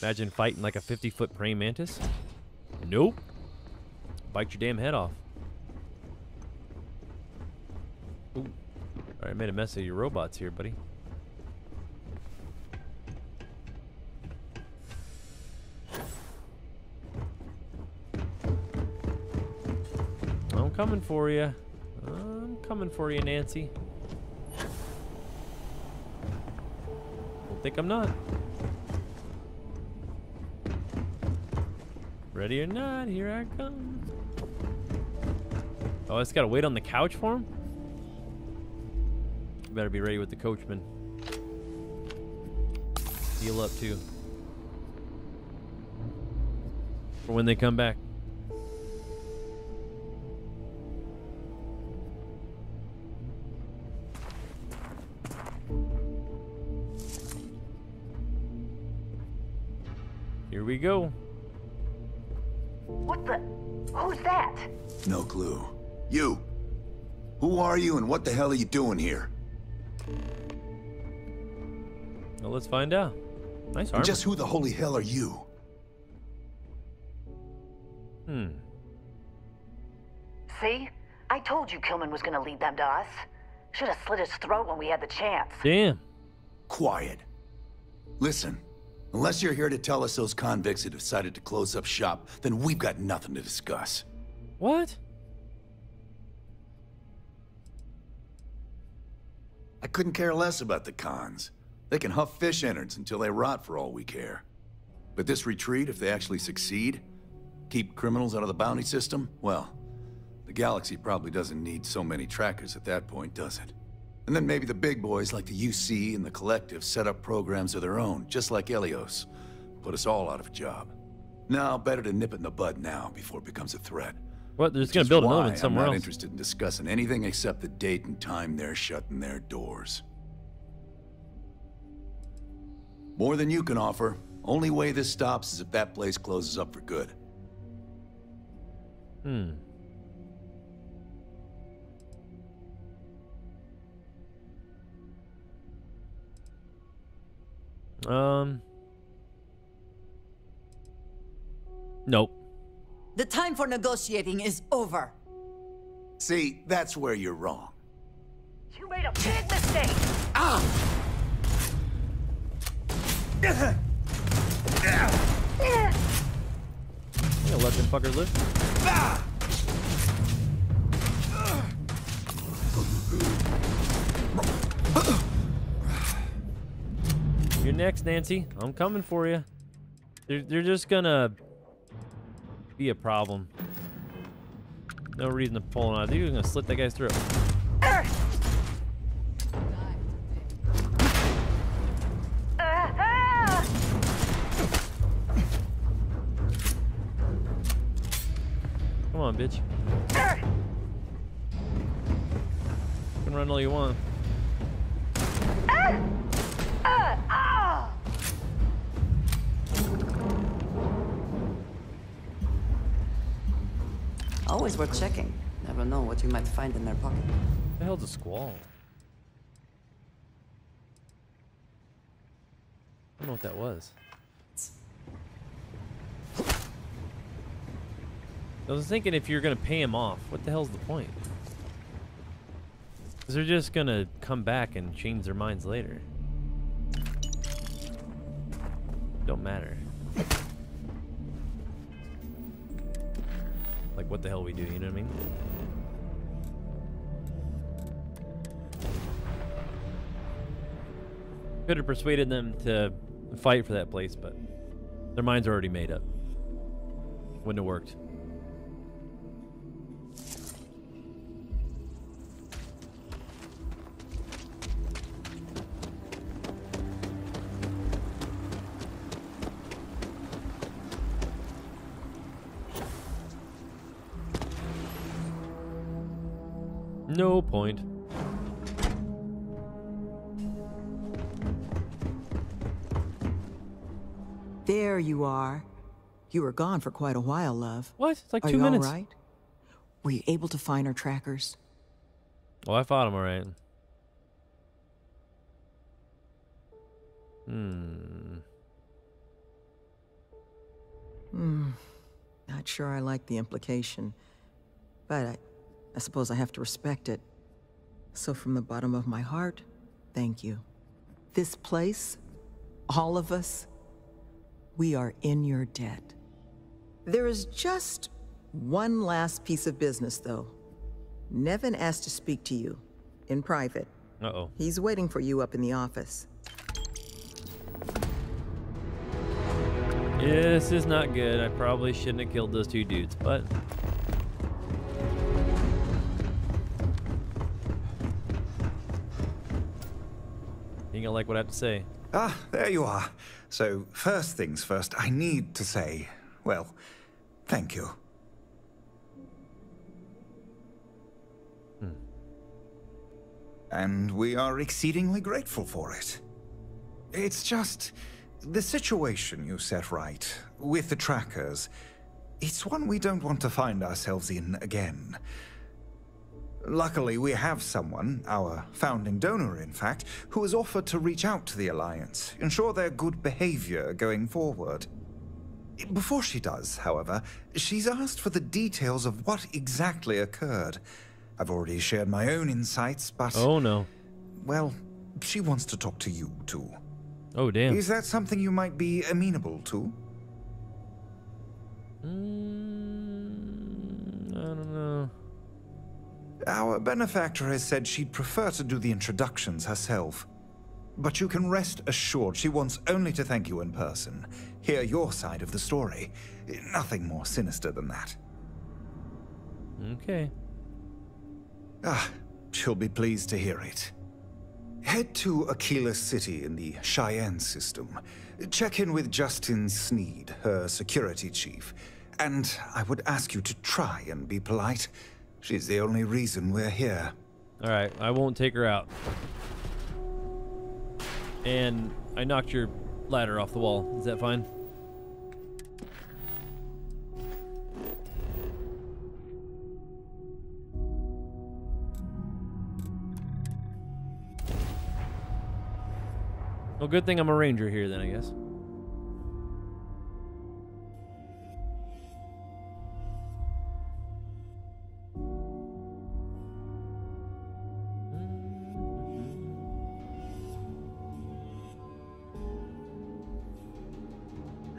Imagine fighting like a 50-foot praying mantis. Nope. Bite your damn head off. Ooh. Alright, made a mess of your robots here, buddy. I'm coming for you. I'm coming for you, Nancy. Don't think I'm not. Ready or not, here I come. Oh, I just gotta wait on the couch for him? You better be ready with the coachman. Heal up too. For when they come back. Here we go. What the? Who's that? No clue. You! Who are you and what the hell are you doing here? Well, let's find out. Nice armor. And just who the holy hell are you? See? I told you Kilman was gonna lead them to us. Should have slit his throat when we had the chance. Damn. Quiet. Listen, unless you're here to tell us those convicts have decided to close up shop, then we've got nothing to discuss. What? I couldn't care less about the cons. They can huff fish innards until they rot for all we care. But this retreat, if they actually succeed, keep criminals out of the bounty system, well, the galaxy probably doesn't need so many trackers at that point, does it? And then maybe the big boys like the UC and the Collective set up programs of their own, just like Helios. Put us all out of a job. Now, better to nip it in the bud now before it becomes a threat. What? They're just gonna build another one somewhere I'm not else. interested in discussing anything except the date and time they're shutting their doors. More than you can offer. Only way this stops is if that place closes up for good. Nope. The time for negotiating is over. See, that's where you're wrong. You made a big mistake! I'm gonna let them fuckers live. You're next, Nancy. I'm coming for you. They're just gonna be a problem. No reason to pull on. They're gonna slit that guy's throat. Come on, bitch. You can run all you want. Always worth checking. Never know what you might find in their pocket. The hell's a squall? I don't know what that was. I was thinking if you're gonna pay him off, what the hell's the point? Because they're just gonna come back and change their minds later. Don't matter. Like what the hell we do, you know what I mean? Could have persuaded them to fight for that place, but their minds are already made up. Wouldn't have worked. No point. There you are. You were gone for quite a while, love. What? It's like Are 2 you minutes. all right? Were you able to find our trackers? Oh, I fought him all right. Not sure I like the implication, but I suppose I have to respect it. So from the bottom of my heart, thank you. This place, all of us, we are in your debt. There is just one last piece of business, though. Nevin asked to speak to you, in private. Uh-oh. He's waiting for you up in the office. This is not good. I probably shouldn't have killed those two dudes, but... You gonna like what I have to say? Ah, there you are. So, first things first, I need to say, well, thank you. And we are exceedingly grateful for it. It's just the situation you set right with the trackers. It's one we don't want to find ourselves in again. Luckily, we have someone, our founding donor in fact, who has offered to reach out to the Alliance, ensure their good behavior going forward. Before she does, however, she's asked for the details of what exactly occurred. I've already shared my own insights, but... Oh, no. Well, she wants to talk to you, too. Oh, damn. Is that something you might be amenable to? I don't know. Our benefactor has said she'd prefer to do the introductions herself. But you can rest assured she wants only to thank you in person, hear your side of the story. Nothing more sinister than that. Okay. Ah, she'll be pleased to hear it. Head to Aquila City in the Cheyenne system. Check in with Justin Sneed, her security chief. And I would ask you to try and be polite. She's the only reason we're here. All right, I won't take her out. And I knocked your ladder off the wall. Is that fine? Well, good thing I'm a ranger here then, I guess.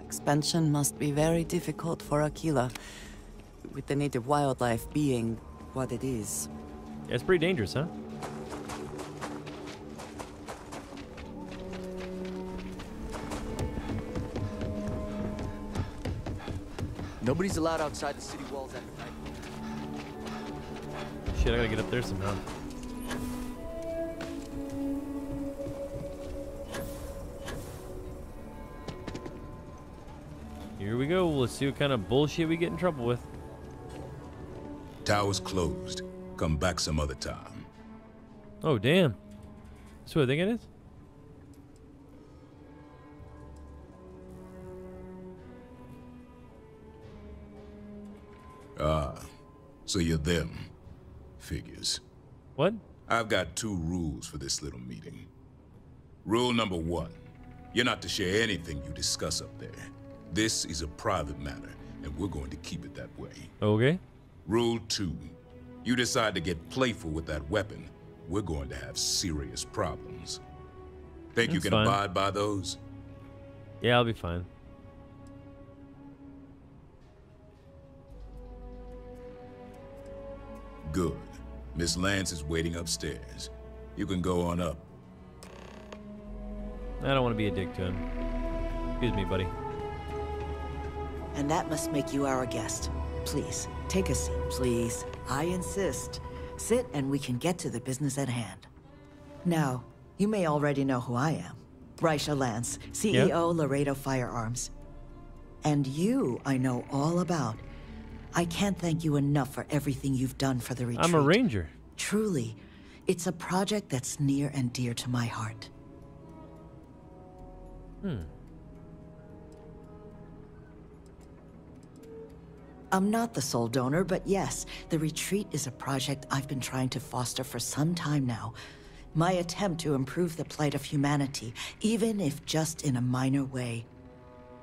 Expansion must be very difficult for Aquila, with the native wildlife being what it is. Yeah, it's pretty dangerous, huh? Nobody's allowed outside the city walls after night. Shit, I gotta get up there somehow. Here we go. Let's see what kind of bullshit we get in trouble with. Tower's closed. Come back some other time. Oh, damn. That's what I think it is? Ah, so you're them. Figures. What? I've got 2 rules for this little meeting. Rule number 1, you're not to share anything you discuss up there. This is a private matter, and we're going to keep it that way. Okay. Rule 2, you decide to get playful with that weapon, we're going to have serious problems. Think you can abide by those? Yeah, I'll be fine. Good. Miss Lance is waiting upstairs. You can go on up. I don't want to be a dick to him. Excuse me, buddy. And that must make you our guest. Please, take a seat. Please. I insist. Sit and we can get to the business at hand. Now, you may already know who I am. Raisha Lance, CEO, Laredo Firearms. And you, I know all about. I can't thank you enough for everything you've done for the retreat. I'm a ranger. Truly, it's a project that's near and dear to my heart. I'm not the sole donor, but yes, the retreat is a project I've been trying to foster for some time now. My attempt to improve the plight of humanity, even if just in a minor way.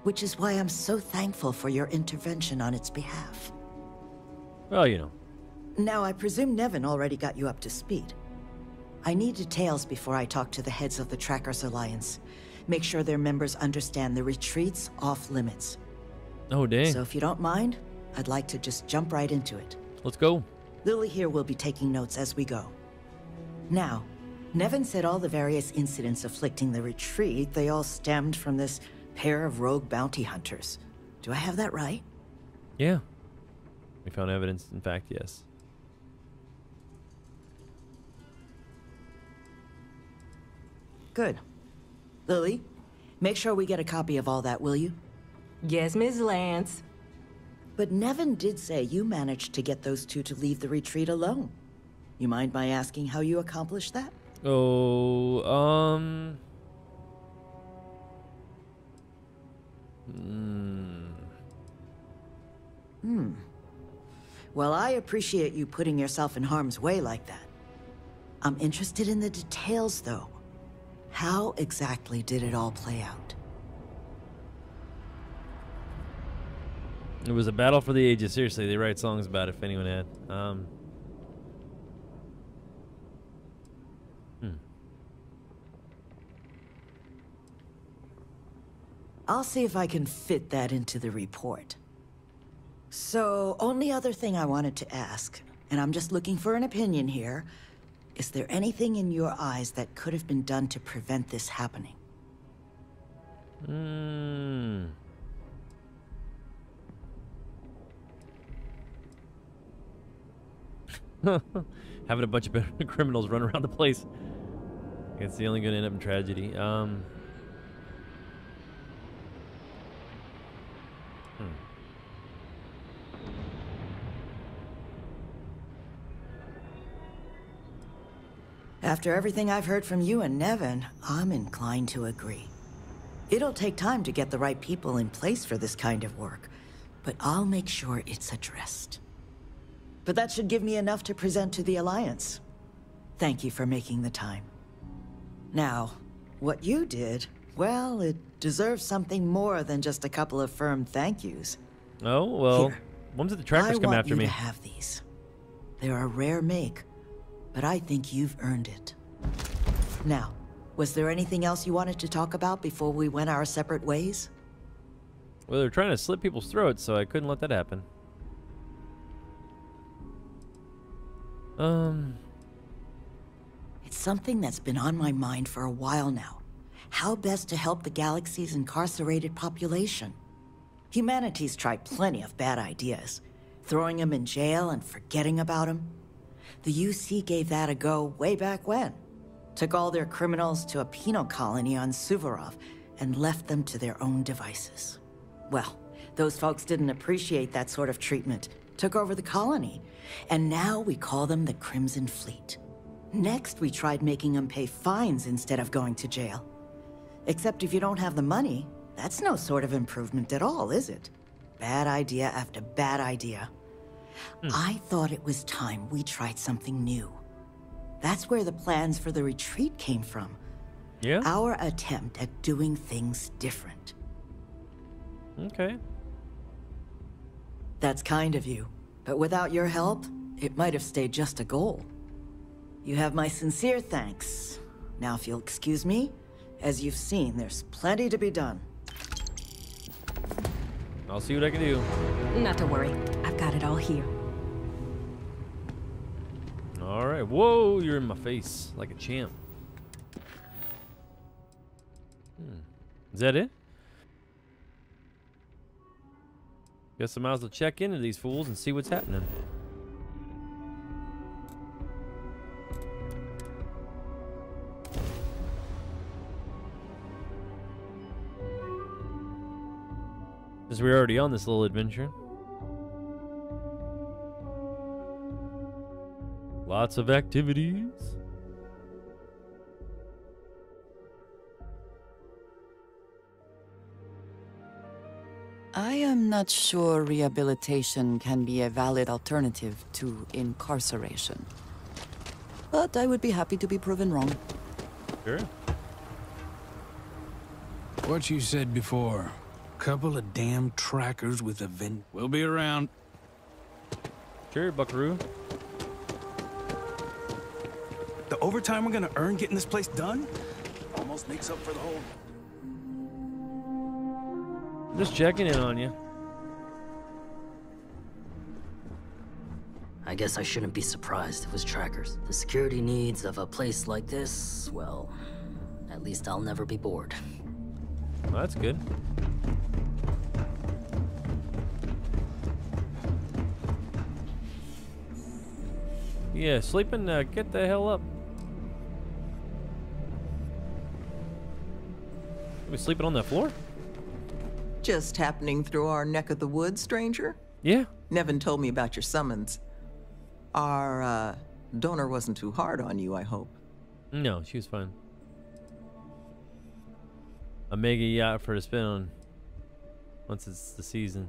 Which is why I'm so thankful for your intervention on its behalf. Well, you know. Now, I presume Nevin already got you up to speed. I need details before I talk to the heads of the Trackers Alliance. Make sure their members understand the retreat's off limits. Oh, dang. So if you don't mind, I'd like to just jump right into it. Let's go. Lily here will be taking notes as we go. Now, Nevin said all the various incidents afflicting the retreat, they all stemmed from this pair of rogue bounty hunters. Do I have that right? Yeah. We found evidence, in fact, yes. Good. Lily, make sure we get a copy of all that, will you? Yes, Ms. Lance. But Nevin did say you managed to get those 2 to leave the retreat alone. You mind my asking how you accomplished that? Oh, Well, I appreciate you putting yourself in harm's way like that. I'm interested in the details, though. How exactly did it all play out? It was a battle for the ages. Seriously, they write songs about it if anyone had. I'll see if I can fit that into the report. So, only other thing I wanted to ask, and I'm just looking for an opinion here, is there anything in your eyes that could have been done to prevent this happening? Having a bunch of criminals run around the place. It's the only going to end up in tragedy. After everything I've heard from you and Nevin, I'm inclined to agree. It'll take time to get the right people in place for this kind of work, but I'll make sure it's addressed. But that should give me enough to present to the Alliance. Thank you for making the time. Now, what you did, well, it deserves something more than just a couple of firm thank yous. Oh, well, Here, when did the Trackers come after me? I want you to have these. They're a rare make, but I think you've earned it. Now, was there anything else you wanted to talk about before we went our separate ways? Well, they're trying to slit people's throats, so I couldn't let that happen. It's something that's been on my mind for a while now. How best to help the galaxy's incarcerated population? Humanity's tried plenty of bad ideas. Throwing them in jail and forgetting about them. The UC gave that a go way back when. Took all their criminals to a penal colony on Suvorov and left them to their own devices. Well, those folks didn't appreciate that sort of treatment. Took over the colony. And now we call them the Crimson Fleet. Next, we tried making them pay fines instead of going to jail. Except if you don't have the money, that's no sort of improvement at all, is it? Bad idea after bad idea. I thought it was time we tried something new. That's where the plans for the retreat came from. Yeah? Our attempt at doing things different. Okay. That's kind of you. But without your help, it might have stayed just a goal. You have my sincere thanks. Now if you'll excuse me, as you've seen, there's plenty to be done. I'll see what I can do. Not to worry. I've got it all here. All right. Whoa, you're in my face like a champ. Is that it? Guess I might as well check into these fools and see what's happening. Since we're already on this little adventure. Lots of activities. I am not sure rehabilitation can be a valid alternative to incarceration. But I would be happy to be proven wrong. Sure. What you said before. Couple of damn trackers with a vent. We'll be around. Sure, buckaroo. The overtime we're gonna earn getting this place done almost makes up for the whole... Just checking in on you. I guess I shouldn't be surprised it was trackers. The security needs of a place like this, well, at least I'll never be bored. Well, that's good. Yeah, sleeping, get the hell up. Are we sleeping on that floor? Just happening through our neck of the woods, stranger? Yeah. Nevin told me about your summons. Our, donor wasn't too hard on you, I hope. No, she was fine. A mega yacht for her to spin on once it's the season.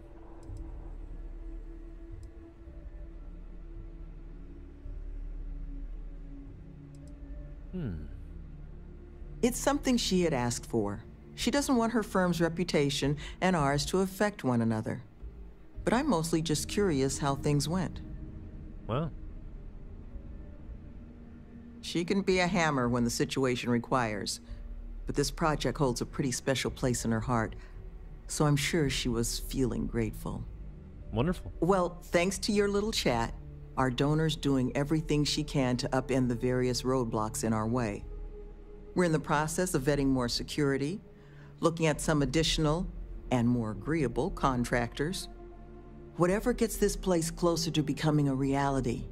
It's something she had asked for. She doesn't want her firm's reputation and ours to affect one another. But I'm mostly just curious how things went. Wow. She can be a hammer when the situation requires, but this project holds a pretty special place in her heart, so I'm sure she was feeling grateful. Wonderful. Well, thanks to your little chat, our donor's doing everything she can to upend the various roadblocks in our way. We're in the process of vetting more security, looking at some additional and more agreeable contractors. Whatever gets this place closer to becoming a reality.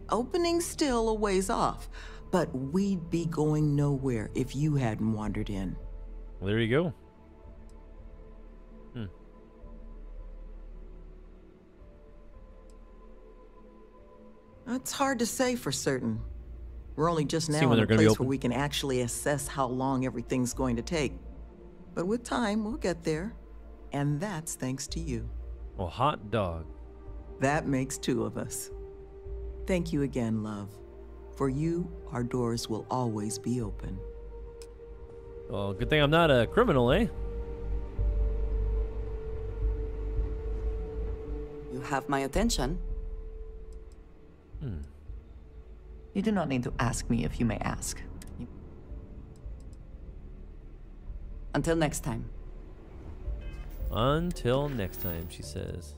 Opening's still a ways off, but we'd be going nowhere if you hadn't wandered in. Well, there you go. It's hard to say for certain. We're only just now when in they're a gonna be place open. where we can actually assess how long everything's going to take. But with time, we'll get there. And that's thanks to you. Well, hot dog. That makes two of us. Thank you again, love. For you, our doors will always be open. Well, good thing I'm not a criminal, eh? You have my attention. You do not need to ask me if you may ask. Until next time. Until next time, she says.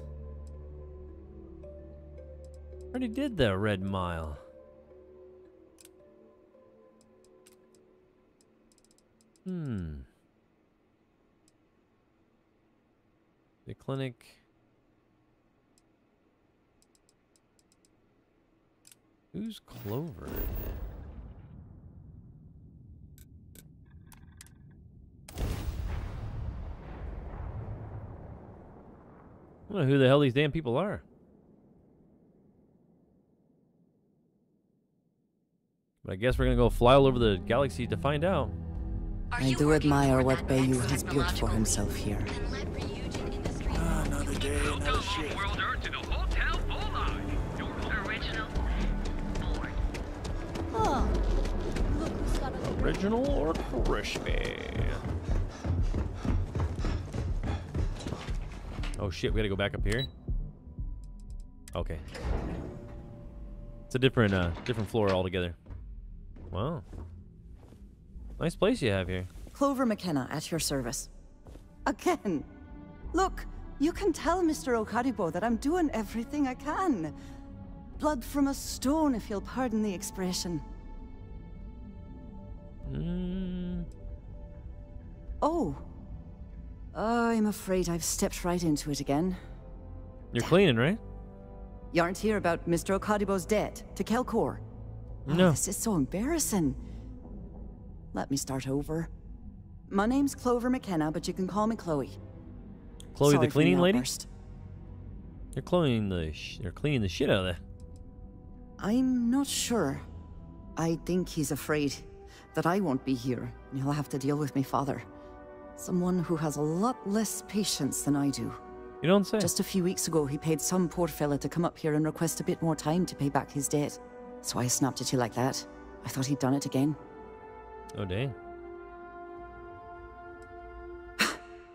Already did the Red Mile. The clinic. Who's Clover? I don't know who the hell these damn people are. But I guess we're gonna go fly all over the galaxy to find out. I do admire what Bayou has built for himself here. Another day, another shift. Original or crispy? Oh shit, we gotta go back up here. Okay. It's a different floor altogether. Wow. Nice place you have here. Clover McKenna at your service. Again. Look, you can tell Mr. Okadibo that I'm doing everything I can. Blood from a stone, if you'll pardon the expression. Oh. I'm afraid I've stepped right into it again. You're cleaning, right? You aren't here about Mr. Okadibo's debt to Kelkor? No. Oh, this is so embarrassing. Let me start over. My name's Clover McKenna, but you can call me Chloe. Chloe, Sorry the for the cleaning lady? outburst. You're cleaning the shit out of that. I'm not sure. I think he's afraid that I won't be here, and he'll have to deal with my father. Someone who has a lot less patience than I do. You don't say. Just a few weeks ago, he paid some poor fella to come up here and request a bit more time to pay back his debt. So I snapped at you like that. I thought he'd done it again. Oh, dang.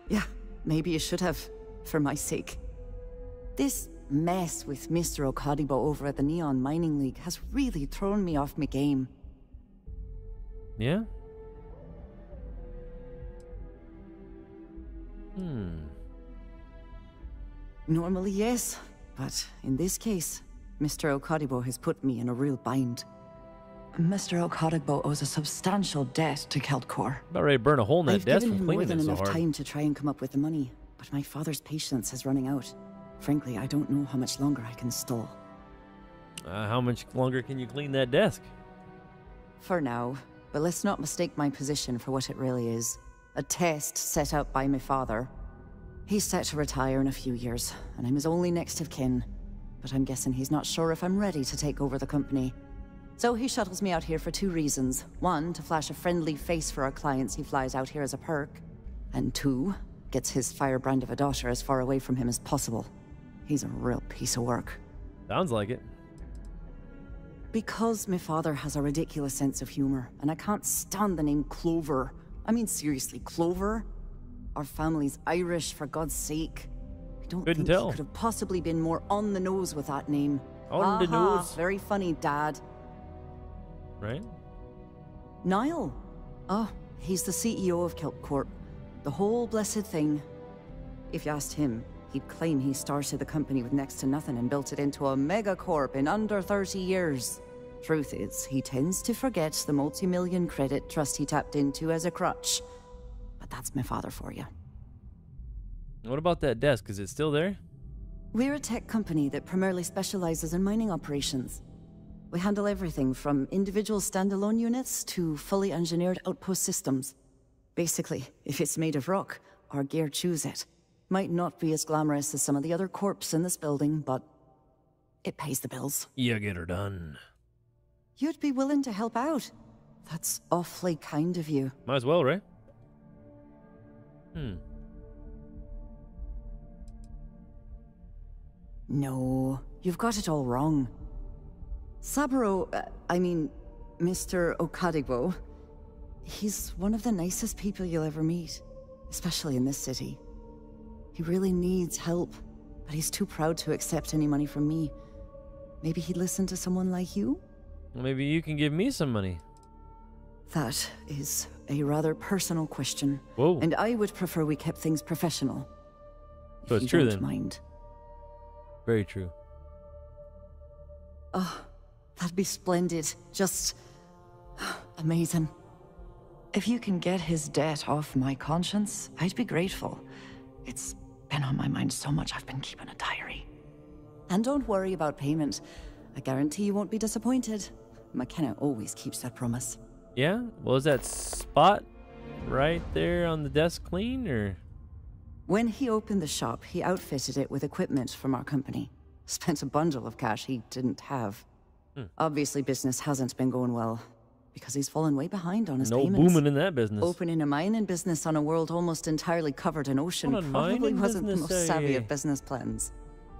Yeah, maybe you should have, for my sake. This mess with Mr. Okadibo over at the Neon Mining League has really thrown me off my game. Yeah? Normally, yes. But in this case, Mr. Okadibo has put me in a real bind. Mr. Okadibo owes a substantial debt to Kelkor. About ready to burn a hole in that desk I've from given him cleaning more than it so enough hard. time to try and come up with the money, but my father's patience is running out. Frankly, I don't know how much longer I can stall. How much longer can you clean that desk? For now, but let's not mistake my position for what it really is. A test set out by my father. He's set to retire in a few years, and I'm his only next of kin. But I'm guessing he's not sure if I'm ready to take over the company. So he shuttles me out here for two reasons. One, to flash a friendly face for our clients he flies out here as a perk. And two, gets his firebrand of a daughter as far away from him as possible. He's a real piece of work. Sounds like it. Because my father has a ridiculous sense of humor, and I can't stand the name Clover. I mean, seriously, Clover? Our family's Irish, for God's sake. I don't think he could have possibly been more on the nose with that name. On the nose. Very funny, Dad. Right? Niall. Oh, he's the CEO of Kelp Corp. The whole blessed thing. If you asked him, he'd claim he started the company with next to nothing and built it into a megacorp in under 30 years. Truth is, he tends to forget the multi-million credit trust he tapped into as a crutch. But that's my father for you. What about that desk? Is it still there? We're a tech company that primarily specializes in mining operations. We handle everything from individual standalone units to fully engineered outpost systems. Basically, if it's made of rock, our gear chews it. Might not be as glamorous as some of the other corps in this building, but it pays the bills. You get her done. You'd be willing to help out. That's awfully kind of you. Might as well, right? No, you've got it all wrong. Saburo, Mr. Okadibo, he's one of the nicest people you'll ever meet, especially in this city. He really needs help, but he's too proud to accept any money from me. Maybe he'd listen to someone like you? Well, maybe you can give me some money. That is a rather personal question. Whoa. And I would prefer we kept things professional. So if it's you true don't then. mind. Very true. Oh, that'd be splendid. Just amazing. If you can get his debt off my conscience, I'd be grateful. It's been on my mind so much I've been keeping a diary. And don't worry about payment. I guarantee you won't be disappointed. McKenna always keeps that promise. Yeah? Well, is that spot right there on the desk clean, or? When he opened the shop, he outfitted it with equipment from our company. Spent a bundle of cash he didn't have. Obviously, business hasn't been going well, because he's fallen way behind on his No payments. booming in that business. Opening a mining business on a world almost entirely covered in ocean What a probably mining wasn't the business, most savvy eh? of business plans.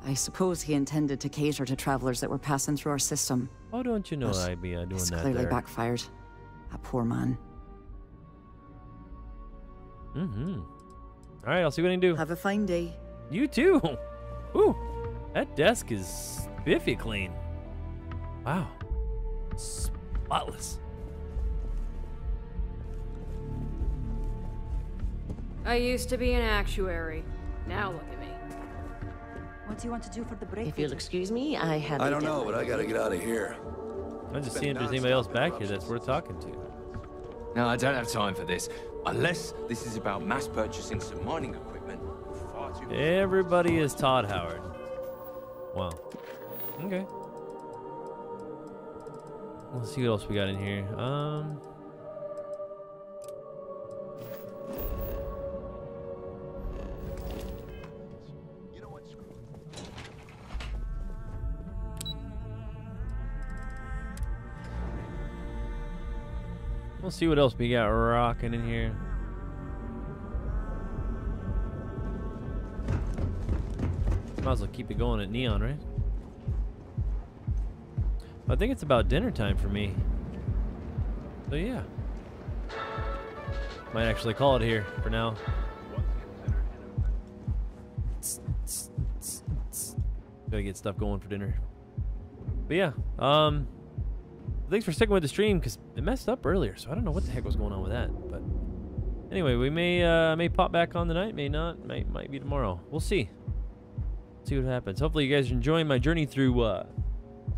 I suppose he intended to cater to travelers that were passing through our system. Why don't you know But I'd be doing it's that clearly there? backfired. That poor man. Mm-hmm. All right, I'll see what I can do. Have a fine day. You too. Ooh, that desk is spiffy clean. Wow. Spotless. I used to be an actuary. Now look at me. What do you want to do for the break? If you'll excuse me, I have. I don't know, but I gotta get out of here. I'm just seeing if there's anybody else back here that's worth talking to. No, I don't have time for this. Unless this is about mass purchasing some mining equipment. Everybody is Todd Howard. Wow. Okay. Let's see what else we got in here. We'll see what else we got rocking in here. Might as well keep it going at Neon, right? I think it's about dinner time for me. So yeah. Might actually call it here for now. Gotta get stuff going for dinner. But yeah, thanks for sticking with the stream because it messed up earlier, so I don't know what the heck was going on with that. But anyway, we may pop back on tonight, may not, might be tomorrow. We'll see. See what happens. Hopefully you guys are enjoying my journey through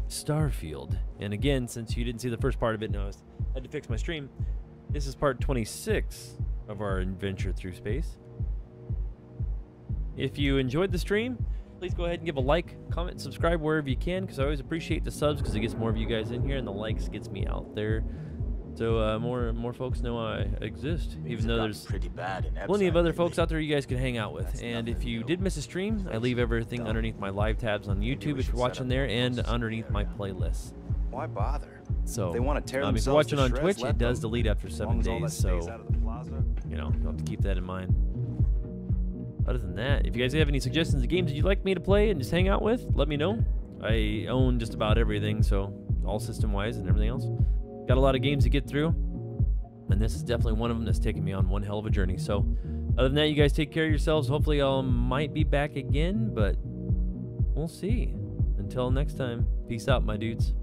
Starfield. And again, since you didn't see the first part of it, no, I had to fix my stream. This is part 26 of our adventure through space. If you enjoyed the stream, please go ahead and give a like, comment, subscribe wherever you can, because I always appreciate the subs because it gets more of you guys in here, and the likes gets me out there. So more folks know I exist, even though there's plenty of other folks out there you guys can hang out with. And if you did miss a stream, I leave everything underneath my live tabs on YouTube if you're watching there, and underneath my playlists. Why bother? So They want to tear if you're themselves watching to on shreds, Twitch, let it does them. delete after 7 As long as all that days, stays so out of the plaza. you know, you'll have to keep that in mind. Other than that, if you guys have any suggestions of games that you'd like me to play and just hang out with, let me know. I own just about everything, so all system-wise and everything else. Got a lot of games to get through, and this is definitely one of them that's taken me on one hell of a journey. So other than that, you guys take care of yourselves. Hopefully I might be back again, but we'll see. Until next time, peace out, my dudes.